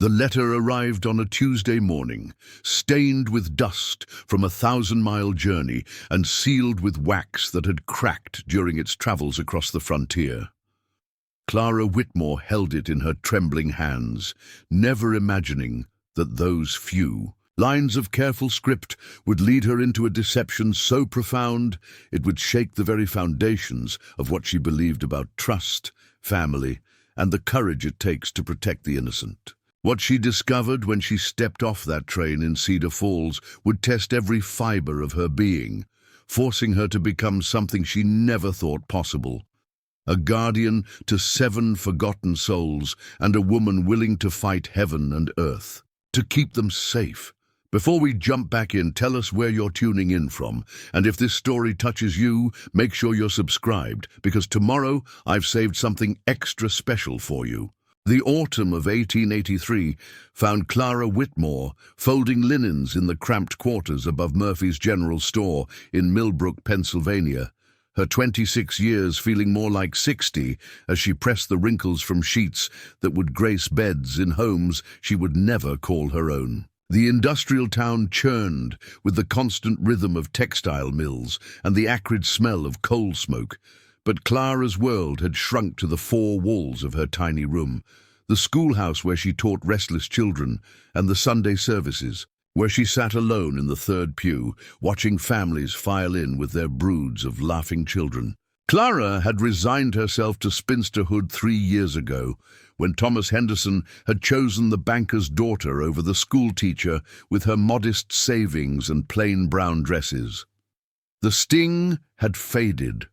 The letter arrived on a Tuesday morning, stained with dust from a 1,000-mile journey and sealed with wax that had cracked during its travels across the frontier. Clara Whitmore held it in her trembling hands, never imagining that those few lines of careful script would lead her into a deception so profound it would shake the very foundations of what she believed about trust, family, and the courage it takes to protect the innocent. What she discovered when she stepped off that train in Cedar Falls would test every fiber of her being, forcing her to become something she never thought possible. A guardian to 7 forgotten souls and a woman willing to fight heaven and earth to keep them safe. Before we jump back in, tell us where you're tuning in from, and if this story touches you, make sure you're subscribed, because tomorrow I've saved something extra special for you. The autumn of 1883 found Clara Whitmore folding linens in the cramped quarters above Murphy's General Store in Millbrook, Pennsylvania, her 26 years feeling more like 60 as she pressed the wrinkles from sheets that would grace beds in homes she would never call her own. The industrial town churned with the constant rhythm of textile mills and the acrid smell of coal smoke, but Clara's world had shrunk to the 4 walls of her tiny room, the schoolhouse where she taught restless children, and the Sunday services, where she sat alone in the 3rd pew, watching families file in with their broods of laughing children. Clara had resigned herself to spinsterhood 3 years ago, when Thomas Henderson had chosen the banker's daughter over the schoolteacher with her modest savings and plain brown dresses. The sting had faded,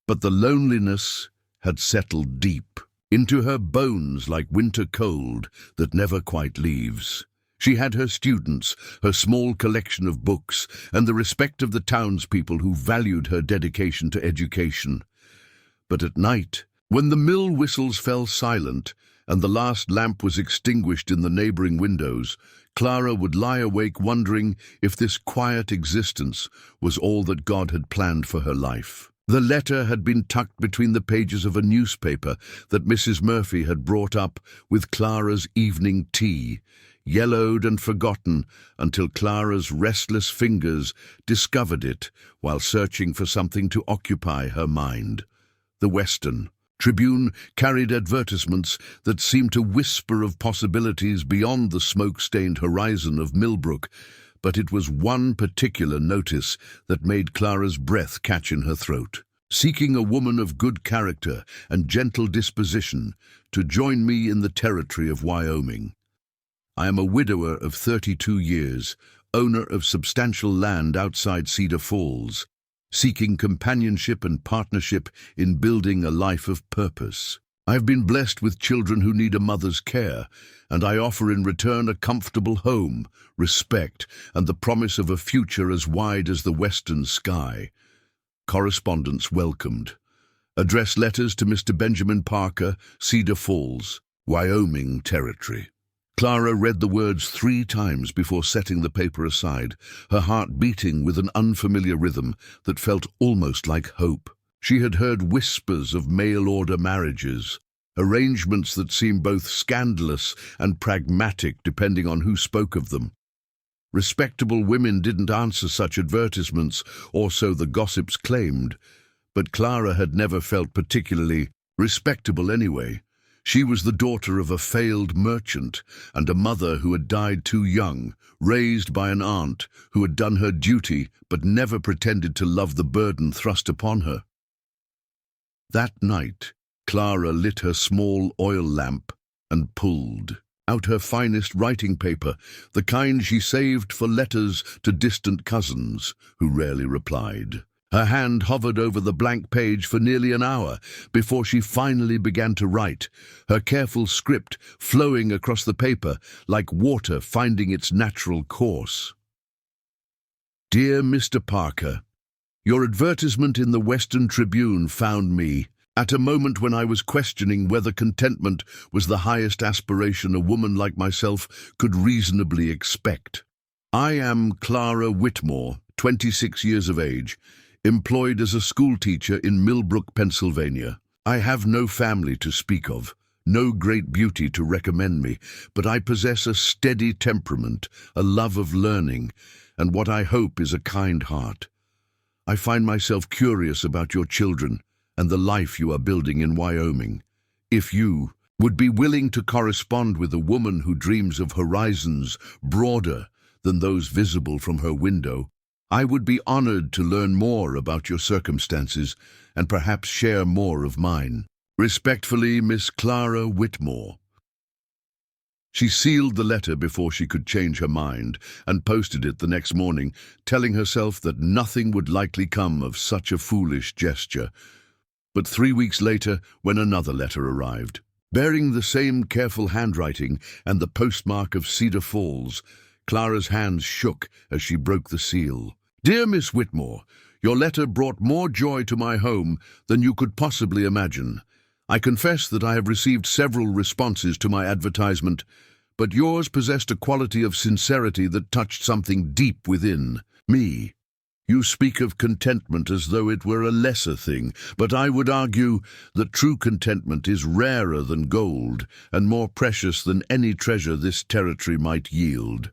but the loneliness had settled deep into her bones like winter cold that never quite leaves. She had her students, her small collection of books, and the respect of the townspeople who valued her dedication to education. But at night, when the mill whistles fell silent and the last lamp was extinguished in the neighboring windows, Clara would lie awake wondering if this quiet existence was all that God had planned for her life. The letter had been tucked between the pages of a newspaper that Mrs. Murphy had brought up with Clara's evening tea, yellowed and forgotten until Clara's restless fingers discovered it while searching for something to occupy her mind. The Western Tribune carried advertisements that seemed to whisper of possibilities beyond the smoke-stained horizon of Millbrook, but it was one particular notice that made Clara's breath catch in her throat. Seeking a woman of good character and gentle disposition to join me in the territory of Wyoming. I am a widower of 32 years, owner of substantial land outside Cedar Falls, seeking companionship and partnership in building a life of purpose. I've been blessed with children who need a mother's care, and I offer in return a comfortable home, respect, and the promise of a future as wide as the western sky. Correspondence welcomed. Address letters to Mr. Benjamin Parker, Cedar Falls, Wyoming Territory. Clara read the words 3 times before setting the paper aside, her heart beating with an unfamiliar rhythm that felt almost like hope. She had heard whispers of mail-order marriages, arrangements that seemed both scandalous and pragmatic depending on who spoke of them. Respectable women didn't answer such advertisements, or so the gossips claimed, but Clara had never felt particularly respectable anyway. She was the daughter of a failed merchant and a mother who had died too young, raised by an aunt who had done her duty but never pretended to love the burden thrust upon her. That night, Clara lit her small oil lamp and pulled out her finest writing paper, the kind she saved for letters to distant cousins who rarely replied. Her hand hovered over the blank page for nearly an hour before she finally began to write, her careful script flowing across the paper like water finding its natural course. Dear Mr. Parker, your advertisement in the Western Tribune found me at a moment when I was questioning whether contentment was the highest aspiration a woman like myself could reasonably expect. I am Clara Whitmore, 26 years of age, employed as a schoolteacher in Millbrook, Pennsylvania. I have no family to speak of, no great beauty to recommend me, but I possess a steady temperament, a love of learning, and what I hope is a kind heart. I find myself curious about your children and the life you are building in Wyoming. If you would be willing to correspond with a woman who dreams of horizons broader than those visible from her window, I would be honored to learn more about your circumstances and perhaps share more of mine. Respectfully, Miss Clara Whitmore. She sealed the letter before she could change her mind and posted it the next morning, telling herself that nothing would likely come of such a foolish gesture. But 3 weeks later, when another letter arrived, bearing the same careful handwriting and the postmark of Cedar Falls, Clara's hands shook as she broke the seal. Dear Miss Whitmore, your letter brought more joy to my home than you could possibly imagine. I confess that I have received several responses to my advertisement, but yours possessed a quality of sincerity that touched something deep within me. You speak of contentment as though it were a lesser thing, but I would argue that true contentment is rarer than gold and more precious than any treasure this territory might yield.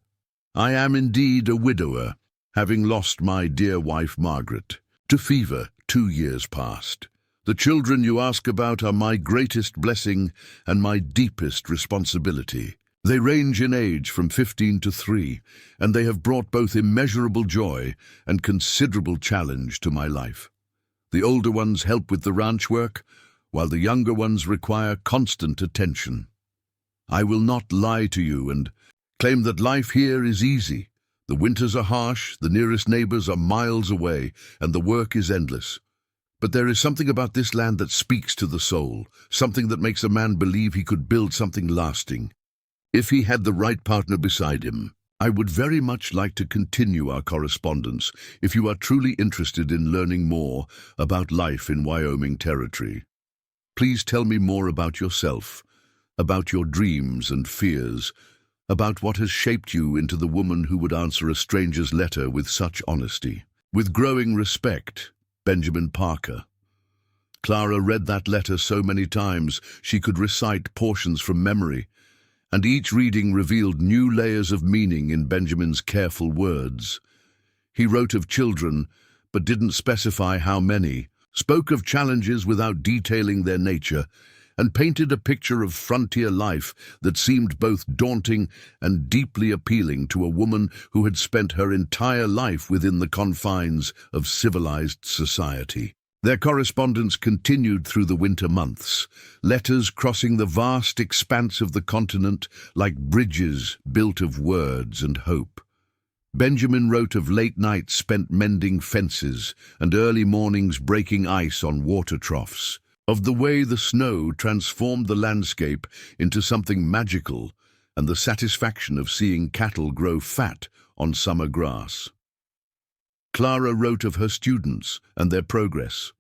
I am indeed a widower, having lost my dear wife Margaret to fever 2 years past. The children you ask about are my greatest blessing and my deepest responsibility. They range in age from 15 to 3, and they have brought both immeasurable joy and considerable challenge to my life. The older ones help with the ranch work, while the younger ones require constant attention. I will not lie to you and claim that life here is easy. The winters are harsh, the nearest neighbors are miles away, and the work is endless. But there is something about this land that speaks to the soul, something that makes a man believe he could build something lasting. If he had the right partner beside him, I would very much like to continue our correspondence if you are truly interested in learning more about life in Wyoming Territory. Please tell me more about yourself, about your dreams and fears, about what has shaped you into the woman who would answer a stranger's letter with such honesty. With growing respect, Benjamin Parker. Clara read that letter so many times she could recite portions from memory, and each reading revealed new layers of meaning in Benjamin's careful words. He wrote of children, but didn't specify how many, spoke of challenges without detailing their nature, and painted a picture of frontier life that seemed both daunting and deeply appealing to a woman who had spent her entire life within the confines of civilized society. Their correspondence continued through the winter months, letters crossing the vast expanse of the continent like bridges built of words and hope. Benjamin wrote of late nights spent mending fences and early mornings breaking ice on water troughs, of the way the snow transformed the landscape into something magical, and the satisfaction of seeing cattle grow fat on summer grass. Clara wrote of her students and their progress,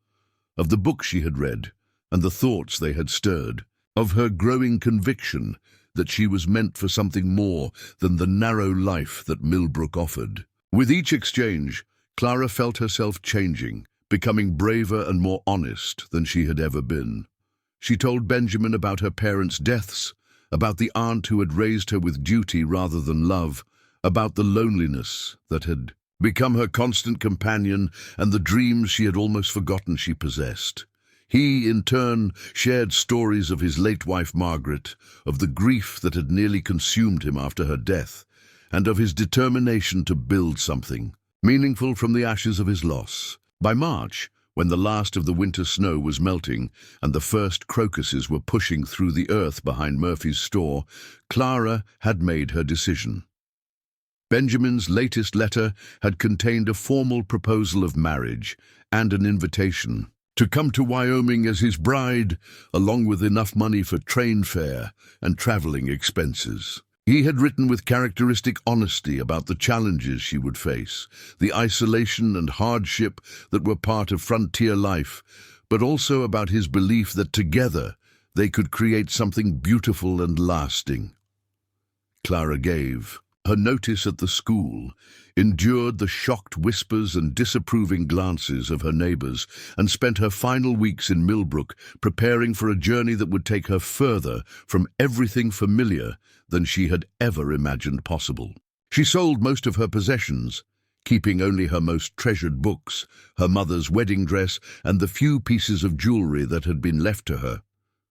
of the books she had read and the thoughts they had stirred, of her growing conviction that she was meant for something more than the narrow life that Millbrook offered. With each exchange, Clara felt herself changing, becoming braver and more honest than she had ever been. She told Benjamin about her parents' deaths, about the aunt who had raised her with duty rather than love, about the loneliness that had become her constant companion and the dreams she had almost forgotten she possessed. He, in turn, shared stories of his late wife Margaret, of the grief that had nearly consumed him after her death, and of his determination to build something meaningful from the ashes of his loss. By March, when the last of the winter snow was melting and the first crocuses were pushing through the earth behind Murphy's store, Clara had made her decision. Benjamin's latest letter had contained a formal proposal of marriage and an invitation to come to Wyoming as his bride, along with enough money for train fare and traveling expenses. He had written with characteristic honesty about the challenges she would face, the isolation and hardship that were part of frontier life, but also about his belief that together they could create something beautiful and lasting. Clara gave, her notice at the school, endured the shocked whispers and disapproving glances of her neighbors, and spent her final weeks in Millbrook preparing for a journey that would take her further from everything familiar than she had ever imagined possible. She sold most of her possessions, keeping only her most treasured books, her mother's wedding dress, and the few pieces of jewelry that had been left to her.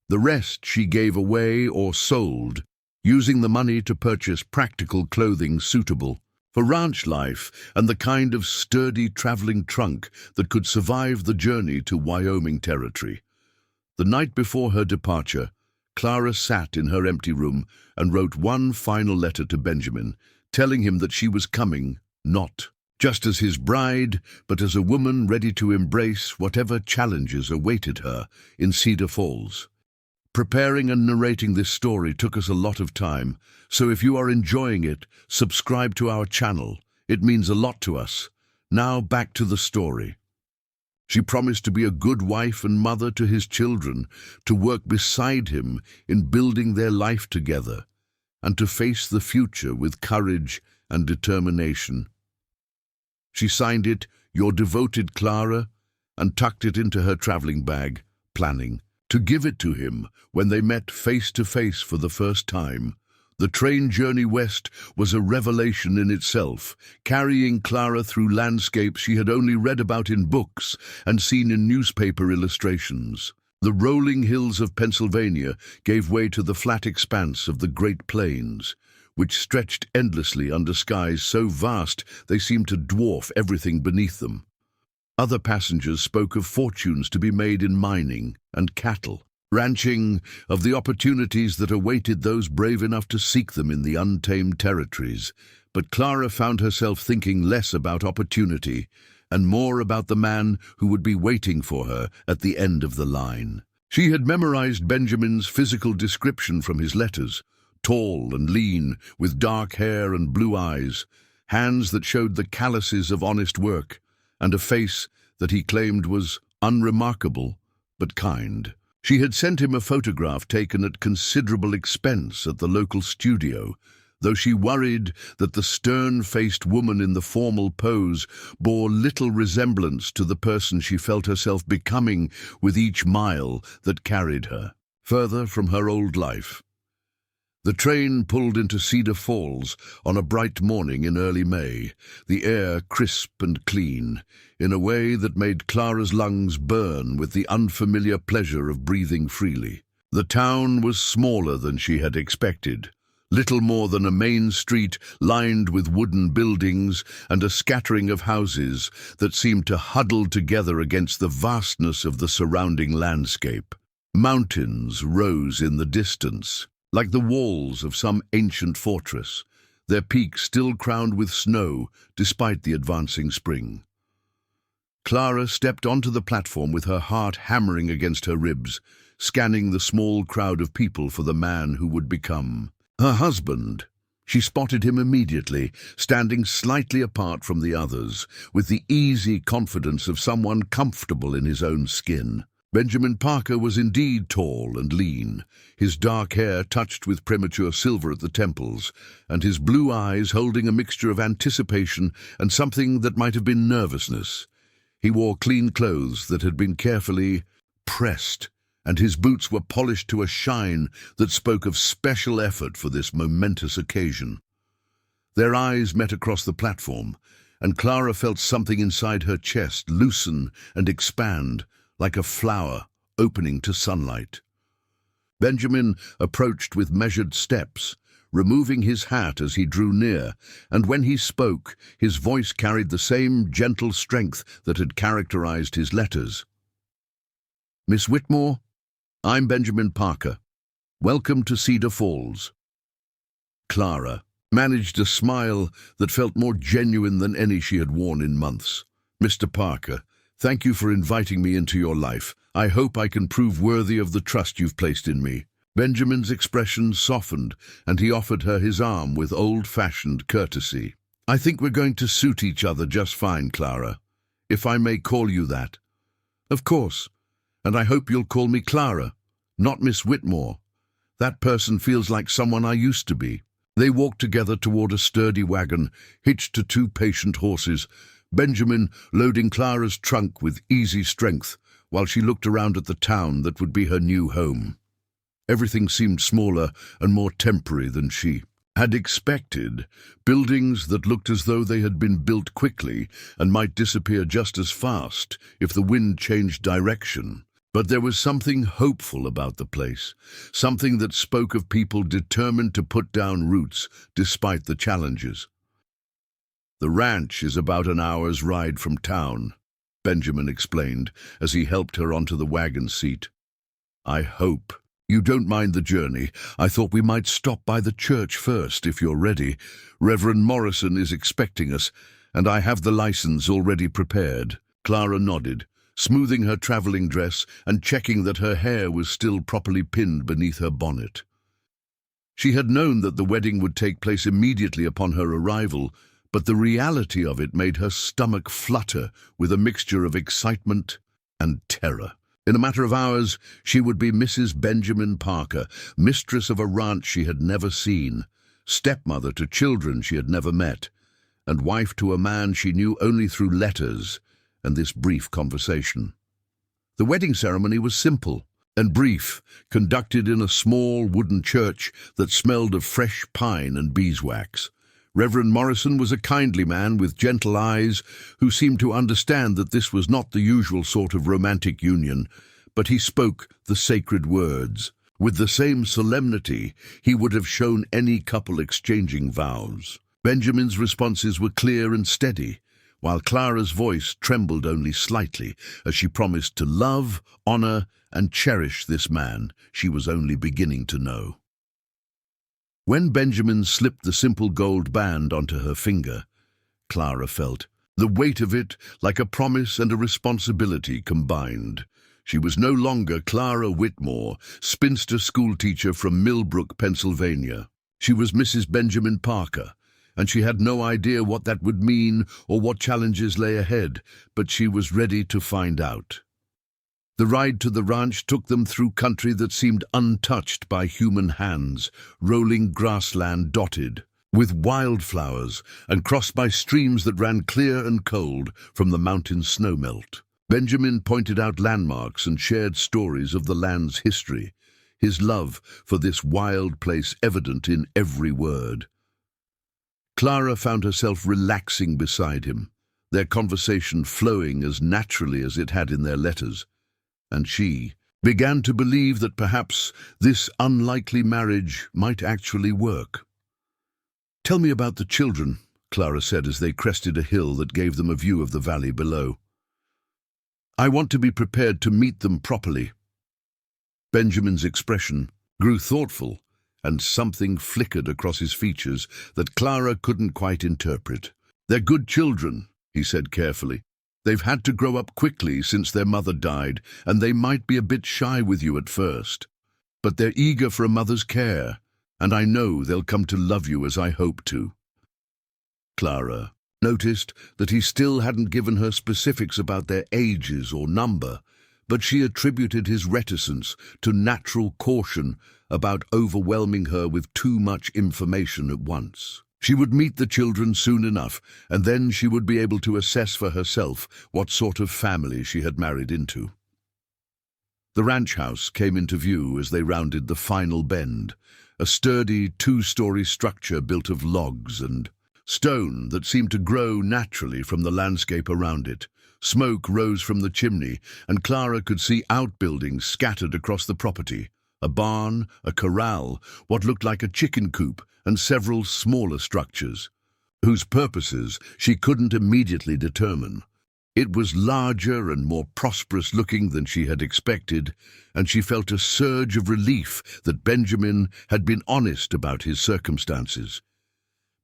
The rest she gave away or sold, using the money to purchase practical clothing suitable for ranch life and the kind of sturdy traveling trunk that could survive the journey to Wyoming territory. The night before her departure, Clara sat in her empty room and wrote one final letter to Benjamin, telling him that she was coming, not just as his bride, but as a woman ready to embrace whatever challenges awaited her in Cedar Falls. Preparing and narrating this story took us a lot of time, so if you are enjoying it, subscribe to our channel. It means a lot to us. Now back to the story. She promised to be a good wife and mother to his children, to work beside him in building their life together, and to face the future with courage and determination. She signed it, "Your devoted Clara," and tucked it into her traveling bag, planning to give it to him when they met face to face for the first time. The train journey west was a revelation in itself, carrying Clara through landscapes she had only read about in books and seen in newspaper illustrations. The rolling hills of Pennsylvania gave way to the flat expanse of the Great Plains, which stretched endlessly under skies so vast they seemed to dwarf everything beneath them. Other passengers spoke of fortunes to be made in mining and cattle, ranching, of the opportunities that awaited those brave enough to seek them in the untamed territories. But Clara found herself thinking less about opportunity and more about the man who would be waiting for her at the end of the line. She had memorized Benjamin's physical description from his letters: tall and lean, with dark hair and blue eyes, hands that showed the calluses of honest work, and a face that he claimed was unremarkable but kind. She had sent him a photograph taken at considerable expense at the local studio, though she worried that the stern-faced woman in the formal pose bore little resemblance to the person she felt herself becoming with each mile that carried her further from her old life. The train pulled into Cedar Falls on a bright morning in early May, the air crisp and clean, in a way that made Clara's lungs burn with the unfamiliar pleasure of breathing freely. The town was smaller than she had expected, little more than a main street lined with wooden buildings and a scattering of houses that seemed to huddle together against the vastness of the surrounding landscape. Mountains rose in the distance, like the walls of some ancient fortress, their peaks still crowned with snow despite the advancing spring. Clara stepped onto the platform with her heart hammering against her ribs, scanning the small crowd of people for the man who would become her husband. She spotted him immediately, standing slightly apart from the others, with the easy confidence of someone comfortable in his own skin. Benjamin Parker was indeed tall and lean, his dark hair touched with premature silver at the temples, and his blue eyes holding a mixture of anticipation and something that might have been nervousness. He wore clean clothes that had been carefully pressed, and his boots were polished to a shine that spoke of special effort for this momentous occasion. Their eyes met across the platform, and Clara felt something inside her chest loosen and expand, like a flower opening to sunlight. Benjamin approached with measured steps, removing his hat as he drew near, and when he spoke, his voice carried the same gentle strength that had characterized his letters. "Miss Whitmore, I'm Benjamin Parker. Welcome to Cedar Falls." Clara managed a smile that felt more genuine than any she had worn in months. "Mr. Parker, thank you for inviting me into your life. I hope I can prove worthy of the trust you've placed in me." Benjamin's expression softened, and he offered her his arm with old-fashioned courtesy. "I think we're going to suit each other just fine, Clara, if I may call you that." "Of course, and I hope you'll call me Clara, not Miss Whitmore. That person feels like someone I used to be." They walked together toward a sturdy wagon, hitched to two patient horses, Benjamin loading Clara's trunk with easy strength, while she looked around at the town that would be her new home. Everything seemed smaller and more temporary than she had expected. Buildings that looked as though they had been built quickly and might disappear just as fast if the wind changed direction. But there was something hopeful about the place, something that spoke of people determined to put down roots despite the challenges. "The ranch is about an hour's ride from town," Benjamin explained as he helped her onto the wagon seat. "I hope you don't mind the journey. I thought we might stop by the church first if you're ready. Reverend Morrison is expecting us, and I have the license already prepared." Clara nodded, smoothing her traveling dress and checking that her hair was still properly pinned beneath her bonnet. She had known that the wedding would take place immediately upon her arrival, but the reality of it made her stomach flutter with a mixture of excitement and terror. In a matter of hours, she would be Mrs. Benjamin Parker, mistress of a ranch she had never seen, stepmother to children she had never met, and wife to a man she knew only through letters and this brief conversation. The wedding ceremony was simple and brief, conducted in a small wooden church that smelled of fresh pine and beeswax. Reverend Morrison was a kindly man with gentle eyes who seemed to understand that this was not the usual sort of romantic union, but he spoke the sacred words with the same solemnity he would have shown any couple exchanging vows. Benjamin's responses were clear and steady, while Clara's voice trembled only slightly as she promised to love, honor, and cherish this man she was only beginning to know. When Benjamin slipped the simple gold band onto her finger, Clara felt the weight of it like a promise and a responsibility combined. She was no longer Clara Whitmore, spinster schoolteacher from Millbrook, Pennsylvania. She was Mrs. Benjamin Parker, and she had no idea what that would mean or what challenges lay ahead, but she was ready to find out. The ride to the ranch took them through country that seemed untouched by human hands, rolling grassland dotted with wildflowers and crossed by streams that ran clear and cold from the mountain snowmelt. Benjamin pointed out landmarks and shared stories of the land's history, his love for this wild place evident in every word. Clara found herself relaxing beside him, their conversation flowing as naturally as it had in their letters, and she began to believe that perhaps this unlikely marriage might actually work. "Tell me about the children," Clara said as they crested a hill that gave them a view of the valley below. "I want to be prepared to meet them properly." Benjamin's expression grew thoughtful, and something flickered across his features that Clara couldn't quite interpret. "They're good children," he said carefully. "They've had to grow up quickly since their mother died, and they might be a bit shy with you at first. But they're eager for a mother's care, and I know they'll come to love you as I hope to." Clara noticed that he still hadn't given her specifics about their ages or number, but she attributed his reticence to natural caution about overwhelming her with too much information at once. She would meet the children soon enough, and then she would be able to assess for herself what sort of family she had married into. The ranch house came into view as they rounded the final bend, a sturdy two-story structure built of logs and stone that seemed to grow naturally from the landscape around it. Smoke rose from the chimney, and Clara could see outbuildings scattered across the property. A barn, a corral, what looked like a chicken coop, and several smaller structures, whose purposes she couldn't immediately determine. It was larger and more prosperous looking than she had expected, and she felt a surge of relief that Benjamin had been honest about his circumstances.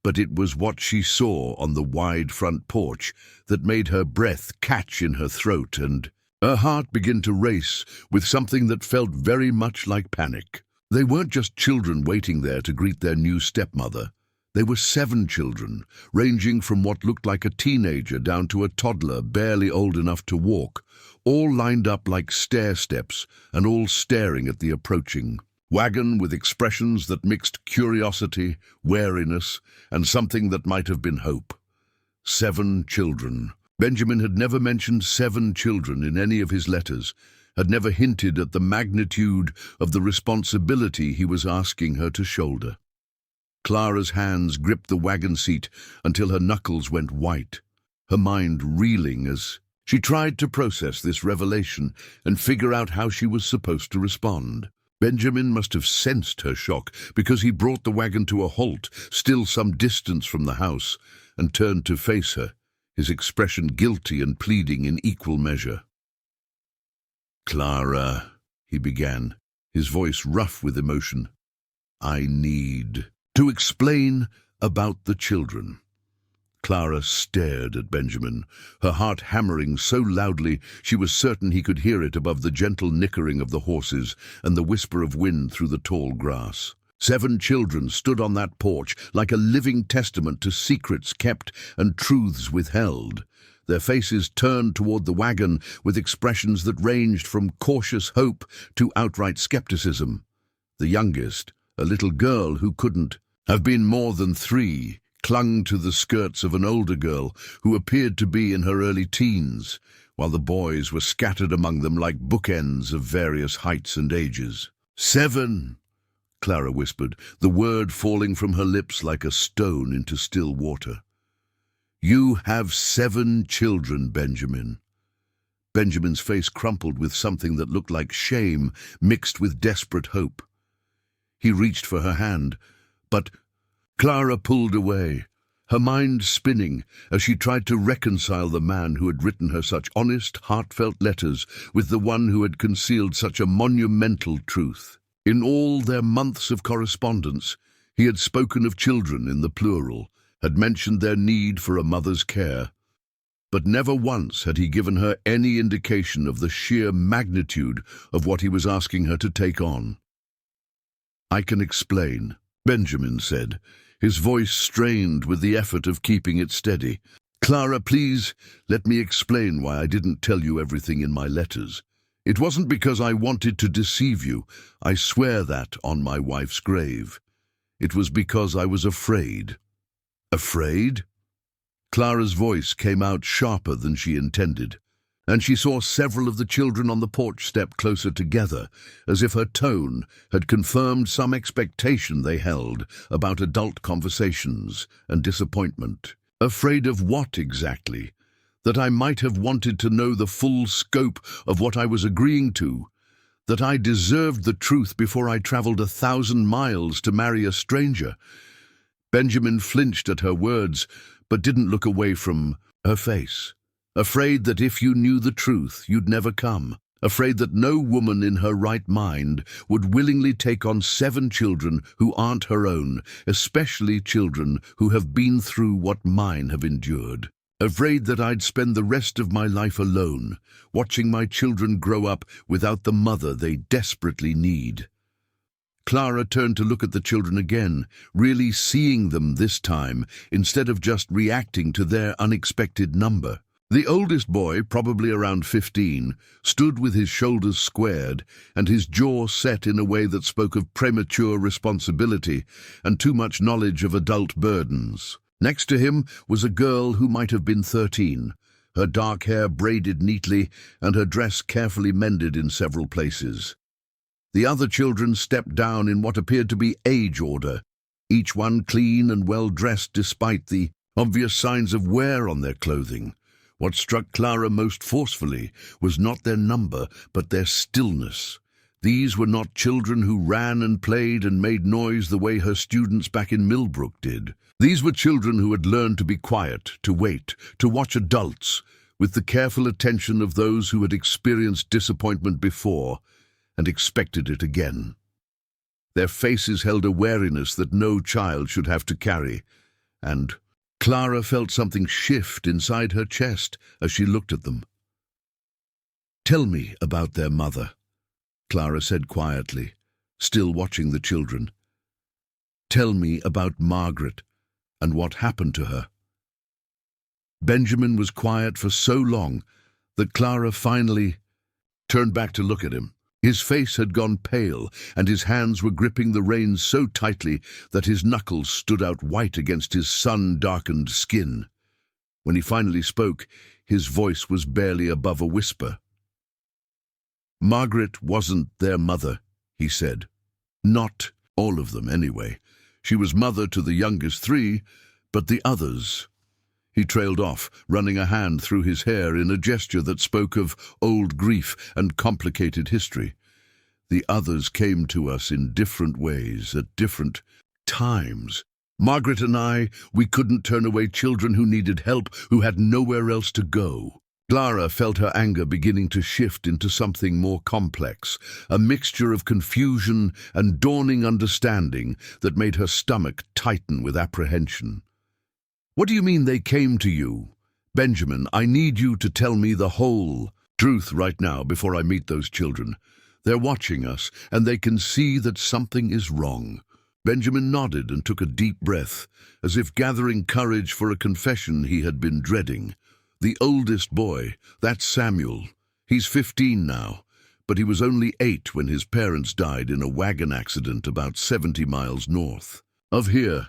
But it was what she saw on the wide front porch that made her breath catch in her throat and her heart begin to race with something that felt very much like panic. They weren't just children waiting there to greet their new stepmother. They were 7 children, ranging from what looked like a teenager down to a toddler barely old enough to walk, all lined up like stair steps and all staring at the approaching wagon with expressions that mixed curiosity, wariness, and something that might have been hope. 7 children. Benjamin had never mentioned 7 children in any of his letters, had never hinted at the magnitude of the responsibility he was asking her to shoulder. Clara's hands gripped the wagon seat until her knuckles went white, her mind reeling as she tried to process this revelation and figure out how she was supposed to respond. Benjamin must have sensed her shock because he brought the wagon to a halt, still some distance from the house, and turned to face her, his expression guilty and pleading in equal measure. "Clara," he began, his voice rough with emotion, "I need to explain about the children." Clara stared at Benjamin, her heart hammering so loudly she was certain he could hear it above the gentle nickering of the horses and the whisper of wind through the tall grass. 7 children stood on that porch like a living testament to secrets kept and truths withheld, their faces turned toward the wagon with expressions that ranged from cautious hope to outright skepticism. The youngest, a little girl who couldn't have been more than 3, clung to the skirts of an older girl who appeared to be in her early teens, while the boys were scattered among them like bookends of various heights and ages. 7, Clara whispered, the word falling from her lips like a stone into still water. "You have 7 children, Benjamin." Benjamin's face crumpled with something that looked like shame mixed with desperate hope. He reached for her hand, but Clara pulled away, her mind spinning as she tried to reconcile the man who had written her such honest, heartfelt letters with the one who had concealed such a monumental truth. In all their months of correspondence, he had spoken of children in the plural, had mentioned their need for a mother's care, but never once had he given her any indication of the sheer magnitude of what he was asking her to take on. "I can explain," Benjamin said, his voice strained with the effort of keeping it steady. "Clara, please, let me explain why I didn't tell you everything in my letters. It wasn't because I wanted to deceive you. I swear that on my wife's grave. It was because I was afraid." "Afraid?" Clara's voice came out sharper than she intended, and she saw several of the children on the porch step closer together, as if her tone had confirmed some expectation they held about adult conversations and disappointment. "Afraid of what exactly? That I might have wanted to know the full scope of what I was agreeing to? That I deserved the truth before I traveled 1,000 miles to marry a stranger?" Benjamin flinched at her words, but didn't look away from her face. "Afraid that if you knew the truth, you'd never come. Afraid that no woman in her right mind would willingly take on 7 children who aren't her own, especially children who have been through what mine have endured. Afraid that I'd spend the rest of my life alone, watching my children grow up without the mother they desperately need." Clara turned to look at the children again, really seeing them this time, instead of just reacting to their unexpected number. The oldest boy, probably around 15, stood with his shoulders squared and his jaw set in a way that spoke of premature responsibility and too much knowledge of adult burdens. Next to him was a girl who might have been 13, her dark hair braided neatly and her dress carefully mended in several places. The other children stepped down in what appeared to be age order, each one clean and well-dressed despite the obvious signs of wear on their clothing. What struck Clara most forcefully was not their number, but their stillness. These were not children who ran and played and made noise the way her students back in Millbrook did. These were children who had learned to be quiet, to wait, to watch adults, with the careful attention of those who had experienced disappointment before and expected it again. Their faces held a wariness that no child should have to carry, and Clara felt something shift inside her chest as she looked at them. "Tell me about their mother," Clara said quietly, still watching the children. "Tell me about Margaret and what happened to her." Benjamin was quiet for so long that Clara finally turned back to look at him. His face had gone pale, and his hands were gripping the reins so tightly that his knuckles stood out white against his sun-darkened skin. When he finally spoke, his voice was barely above a whisper. "Margaret wasn't their mother," he said. "Not all of them, anyway. She was mother to the youngest three, but the others—" He trailed off, running a hand through his hair in a gesture that spoke of old grief and complicated history. "The others came to us in different ways, at different times. Margaret and I, we couldn't turn away children who needed help, who had nowhere else to go." Clara felt her anger beginning to shift into something more complex, a mixture of confusion and dawning understanding that made her stomach tighten with apprehension. "What do you mean they came to you? Benjamin, I need you to tell me the whole truth right now before I meet those children. They're watching us, and they can see that something is wrong." Benjamin nodded and took a deep breath, as if gathering courage for a confession he had been dreading. "The oldest boy, that's Samuel. He's 15 now, but he was only 8 when his parents died in a wagon accident about 70 miles north of here.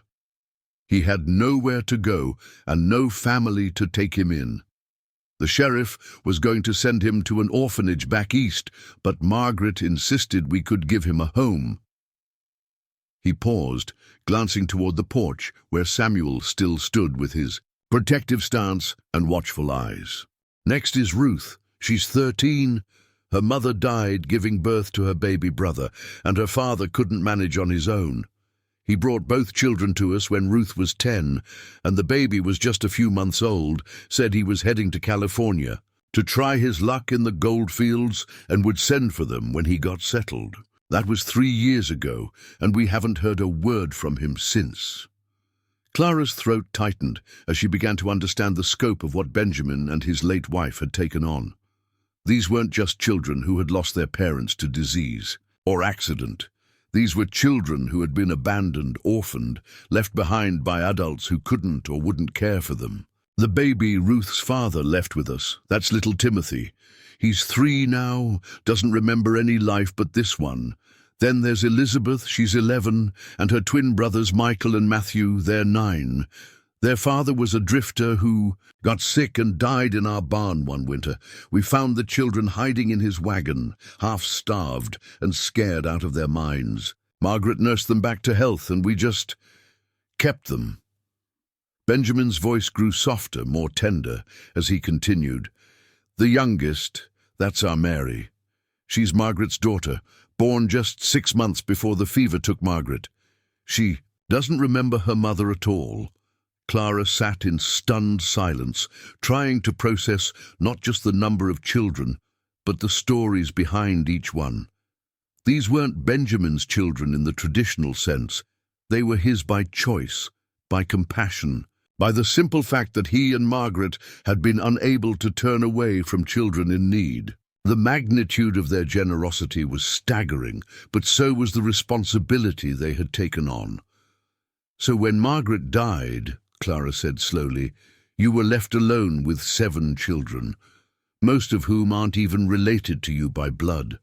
He had nowhere to go and no family to take him in. The sheriff was going to send him to an orphanage back east, but Margaret insisted we could give him a home." He paused, glancing toward the porch where Samuel still stood with his protective stance and watchful eyes. "Next is Ruth. She's 13. Her mother died giving birth to her baby brother, and her father couldn't manage on his own. He brought both children to us when Ruth was 10, and the baby was just a few months old, said he was heading to California to try his luck in the gold fields and would send for them when he got settled. That was 3 years ago, and we haven't heard a word from him since." Clara's throat tightened as she began to understand the scope of what Benjamin and his late wife had taken on. These weren't just children who had lost their parents to disease or accident. These were children who had been abandoned, orphaned, left behind by adults who couldn't or wouldn't care for them. "The baby Ruth's father left with us, that's little Timothy. He's 3 now, doesn't remember any life but this one. Then there's Elizabeth, she's 11, and her twin brothers Michael and Matthew, they're 9. Their father was a drifter who got sick and died in our barn one winter. We found the children hiding in his wagon, half-starved and scared out of their minds. Margaret nursed them back to health, and we just kept them." Benjamin's voice grew softer, more tender, as he continued. "The youngest, that's our Mary. She's Margaret's daughter, born just 6 months before the fever took Margaret. She doesn't remember her mother at all." Clara sat in stunned silence, trying to process not just the number of children, but the stories behind each one. These weren't Benjamin's children in the traditional sense. They were his by choice, by compassion, by the simple fact that he and Margaret had been unable to turn away from children in need. The magnitude of their generosity was staggering, but so was the responsibility they had taken on. "So when Margaret died," Clara said slowly, "you were left alone with 7 children, most of whom aren't even related to you by blood."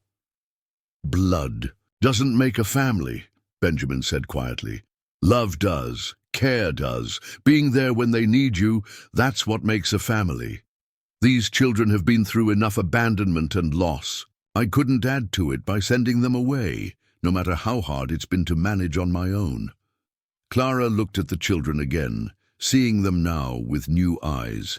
"Blood doesn't make a family," Benjamin said quietly. "Love does, care does, being there when they need you, that's what makes a family. These children have been through enough abandonment and loss. I couldn't add to it by sending them away, no matter how hard it's been to manage on my own." Clara looked at the children again, seeing them now with new eyes.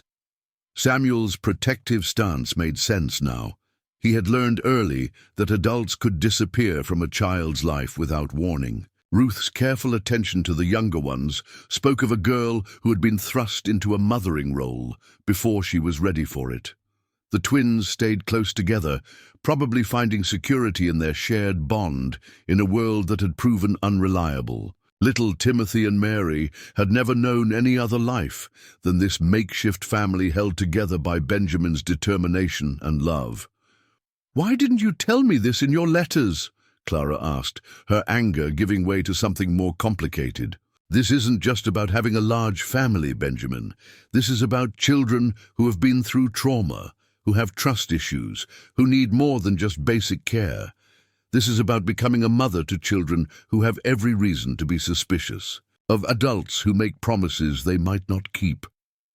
Samuel's protective stance made sense now. He had learned early that adults could disappear from a child's life without warning. Ruth's careful attention to the younger ones spoke of a girl who had been thrust into a mothering role before she was ready for it. The twins stayed close together, probably finding security in their shared bond in a world that had proven unreliable. Little Timothy and Mary had never known any other life than this makeshift family held together by Benjamin's determination and love. "Why didn't you tell me this in your letters?" Clara asked, her anger giving way to something more complicated. "This isn't just about having a large family, Benjamin. This is about children who have been through trauma, who have trust issues, who need more than just basic care. This is about becoming a mother to children who have every reason to be suspicious, of adults who make promises they might not keep.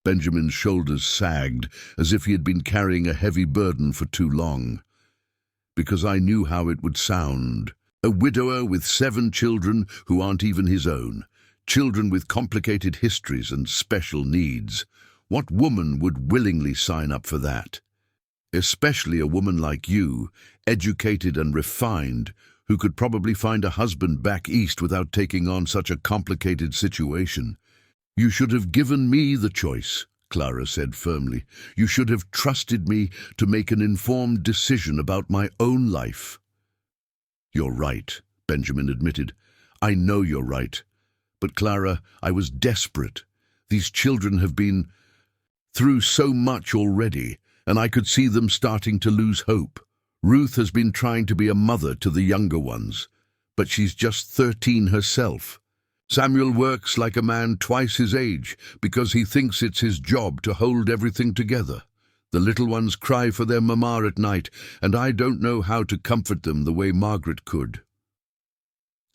Benjamin's shoulders sagged, as if he had been carrying a heavy burden for too long. Because I knew how it would sound. A widower with 7 children who aren't even his own. Children with complicated histories and special needs. What woman would willingly sign up for that? Especially a woman like you, educated and refined, who could probably find a husband back east without taking on such a complicated situation. You should have given me the choice, Clara said firmly. You should have trusted me to make an informed decision about my own life. You're right, Benjamin admitted. I know you're right. But Clara, I was desperate. These children have been through so much already, and I could see them starting to lose hope. Ruth has been trying to be a mother to the younger ones, but she's just 13 herself. Samuel works like a man twice his age because he thinks it's his job to hold everything together. The little ones cry for their mama at night, and I don't know how to comfort them the way Margaret could.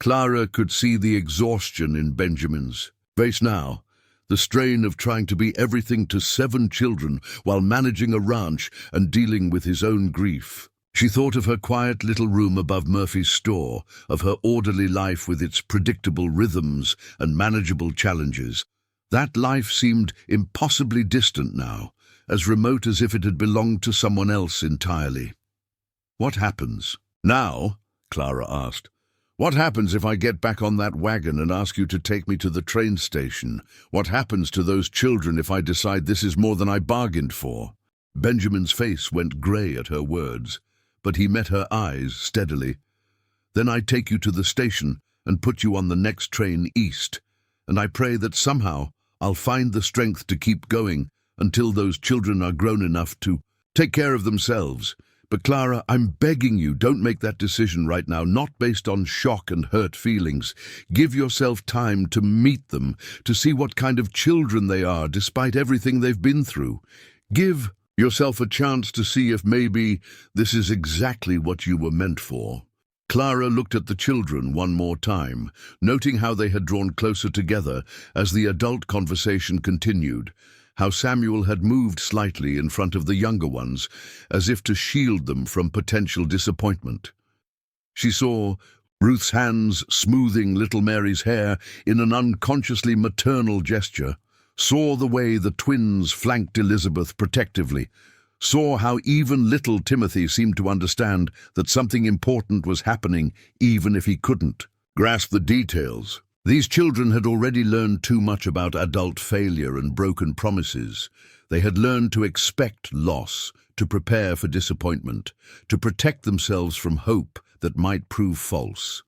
Clara could see the exhaustion in Benjamin's face now, the strain of trying to be everything to 7 children while managing a ranch and dealing with his own grief. She thought of her quiet little room above Murphy's store, of her orderly life with its predictable rhythms and manageable challenges. That life seemed impossibly distant now, as remote as if it had belonged to someone else entirely. What happens now? Clara asked. What happens if I get back on that wagon and ask you to take me to the train station? What happens to those children if I decide this is more than I bargained for? Benjamin's face went grey at her words, but he met her eyes steadily. Then I take you to the station and put you on the next train east, and I pray that somehow I'll find the strength to keep going until those children are grown enough to take care of themselves. But Clara, I'm begging you, don't make that decision right now, not based on shock and hurt feelings. Give yourself time to meet them, to see what kind of children they are despite everything they've been through. Give yourself a chance to see if maybe this is exactly what you were meant for. Clara looked at the children one more time, noting how they had drawn closer together as the adult conversation continued, how Samuel had moved slightly in front of the younger ones, as if to shield them from potential disappointment. She saw Ruth's hands smoothing little Mary's hair in an unconsciously maternal gesture, saw the way the twins flanked Elizabeth protectively, saw how even little Timothy seemed to understand that something important was happening even if he couldn't grasp the details. These children had already learned too much about adult failure and broken promises. They had learned to expect loss, to prepare for disappointment, to protect themselves from hope that might prove false.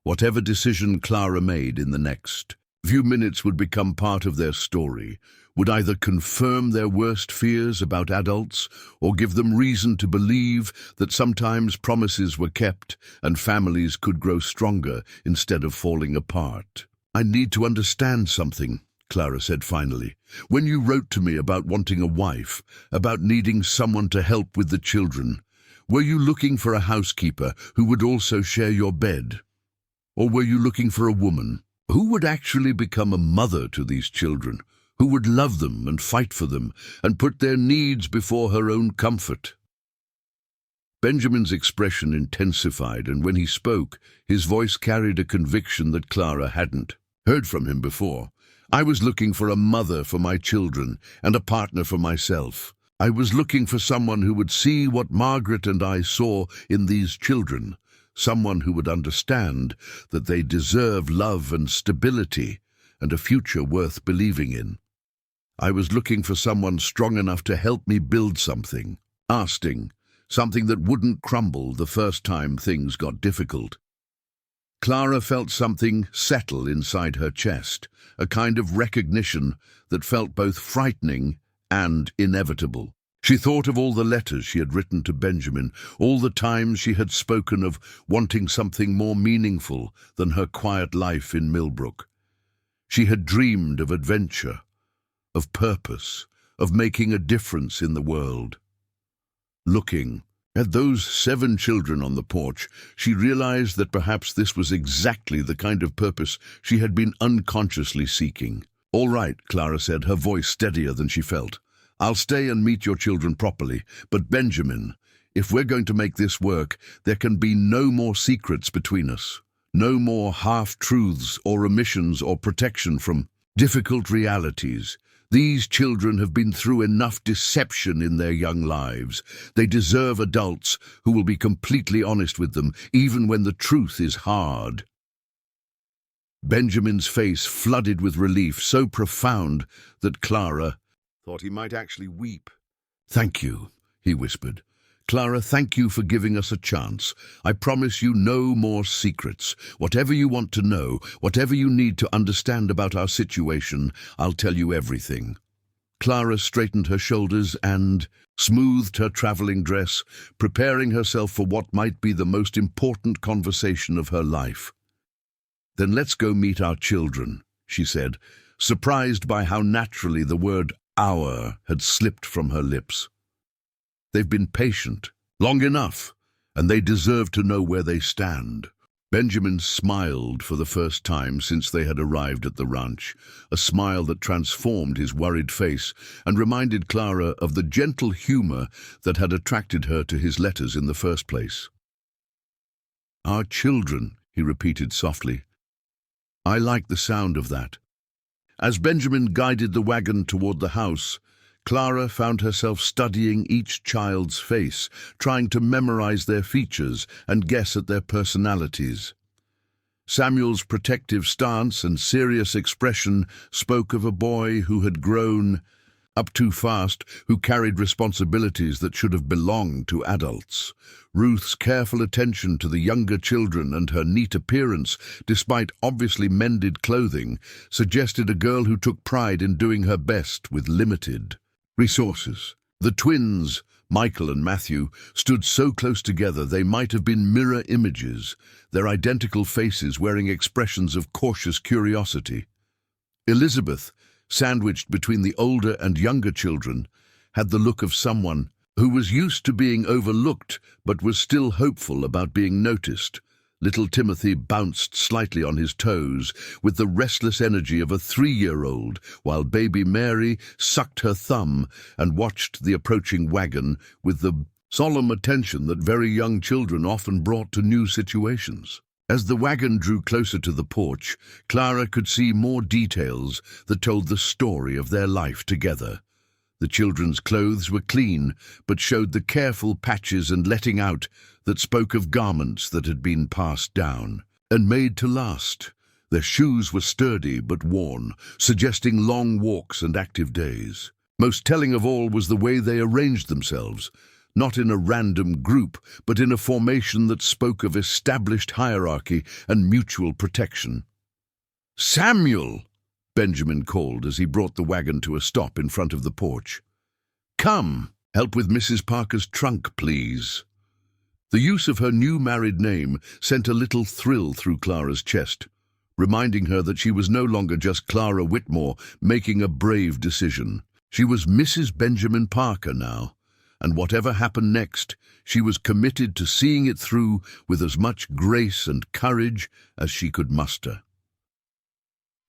Whatever decision Clara made in the next few minutes would become part of their story, would either confirm their worst fears about adults or give them reason to believe that sometimes promises were kept and families could grow stronger instead of falling apart. I need to understand something, Clara said finally. When you wrote to me about wanting a wife, about needing someone to help with the children, were you looking for a housekeeper who would also share your bed? Or were you looking for a woman who would actually become a mother to these children, who would love them and fight for them and put their needs before her own comfort? Benjamin's expression intensified, and when he spoke, his voice carried a conviction that Clara hadn't heard from him before. I was looking for a mother for my children and a partner for myself. I was looking for someone who would see what Margaret and I saw in these children, someone who would understand that they deserve love and stability and a future worth believing in. I was looking for someone strong enough to help me build something, lasting, something that wouldn't crumble the first time things got difficult. Clara felt something settle inside her chest, a kind of recognition that felt both frightening and inevitable. She thought of all the letters she had written to Benjamin, all the times she had spoken of wanting something more meaningful than her quiet life in Millbrook. She had dreamed of adventure, of purpose, of making a difference in the world. Looking, At those 7 children on the porch, she realized that perhaps this was exactly the kind of purpose she had been unconsciously seeking. "All right," Clara said, her voice steadier than she felt. "I'll stay and meet your children properly, but Benjamin, if we're going to make this work, there can be no more secrets between us. No more half-truths or omissions or protection from difficult realities. These children have been through enough deception in their young lives. They deserve adults who will be completely honest with them, even when the truth is hard." Benjamin's face flooded with relief so profound that Clara thought he might actually weep. "Thank you," he whispered. "Clara, thank you for giving us a chance. I promise you no more secrets. Whatever you want to know, whatever you need to understand about our situation, I'll tell you everything." Clara straightened her shoulders and smoothed her traveling dress, preparing herself for what might be the most important conversation of her life. "Then let's go meet our children," she said, surprised by how naturally the word "our" had slipped from her lips. "They've been patient, long enough, and they deserve to know where they stand." Benjamin smiled for the first time since they had arrived at the ranch, a smile that transformed his worried face and reminded Clara of the gentle humor that had attracted her to his letters in the first place. "Our children," he repeated softly. "I like the sound of that." As Benjamin guided the wagon toward the house, Clara found herself studying each child's face, trying to memorize their features and guess at their personalities. Samuel's protective stance and serious expression spoke of a boy who had grown up too fast, who carried responsibilities that should have belonged to adults. Ruth's careful attention to the younger children and her neat appearance, despite obviously mended clothing, suggested a girl who took pride in doing her best with limited resources. The twins, Michael and Matthew, stood so close together they might have been mirror images, their identical faces wearing expressions of cautious curiosity. Elizabeth, sandwiched between the older and younger children, had the look of someone who was used to being overlooked but was still hopeful about being noticed. Little Timothy bounced slightly on his toes with the restless energy of a 3-year-old, while baby Mary sucked her thumb and watched the approaching wagon with the solemn attention that very young children often brought to new situations. As the wagon drew closer to the porch, Clara could see more details that told the story of their life together. The children's clothes were clean, but showed the careful patches and letting out that spoke of garments that had been passed down and made to last. Their shoes were sturdy but worn, suggesting long walks and active days. Most telling of all was the way they arranged themselves, not in a random group, but in a formation that spoke of established hierarchy and mutual protection. "Samuel!" Benjamin called as he brought the wagon to a stop in front of the porch. "Come, help with Mrs. Parker's trunk, please." The use of her new married name sent a little thrill through Clara's chest, reminding her that she was no longer just Clara Whitmore making a brave decision. She was Mrs. Benjamin Parker now, and whatever happened next, she was committed to seeing it through with as much grace and courage as she could muster.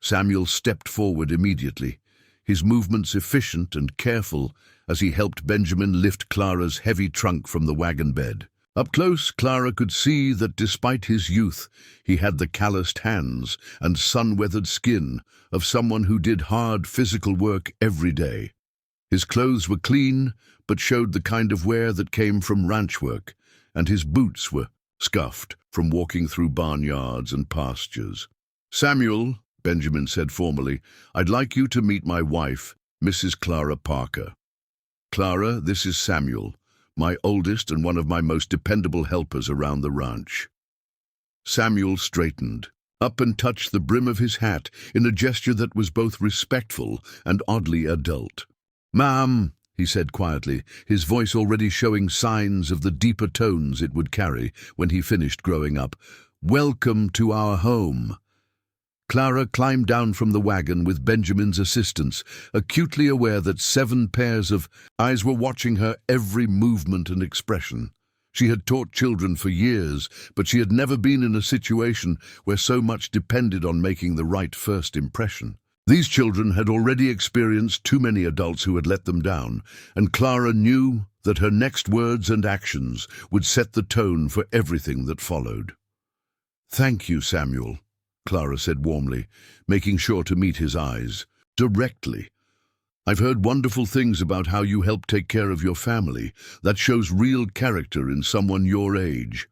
Samuel stepped forward immediately, his movements efficient and careful as he helped Benjamin lift Clara's heavy trunk from the wagon bed. Up close, Clara could see that despite his youth, he had the calloused hands and sun-weathered skin of someone who did hard physical work every day. His clothes were clean, but showed the kind of wear that came from ranch work, and his boots were scuffed from walking through barnyards and pastures. "Samuel," Benjamin said formally, "I'd like you to meet my wife, Mrs. Clara Parker. Clara, this is Samuel, my oldest and one of my most dependable helpers around the ranch." Samuel straightened up and touched the brim of his hat in a gesture that was both respectful and oddly adult. "Ma'am," he said quietly, his voice already showing signs of the deeper tones it would carry when he finished growing up, "welcome to our home." Clara climbed down from the wagon with Benjamin's assistance, acutely aware that 7 pairs of eyes were watching her every movement and expression. She had taught children for years, but she had never been in a situation where so much depended on making the right first impression. These children had already experienced too many adults who had let them down, and Clara knew that her next words and actions would set the tone for everything that followed. "Thank you, Samuel," Clara said warmly, making sure to meet his eyes. "Directly. I've heard wonderful things about how you help take care of your family. That shows real character in someone your age."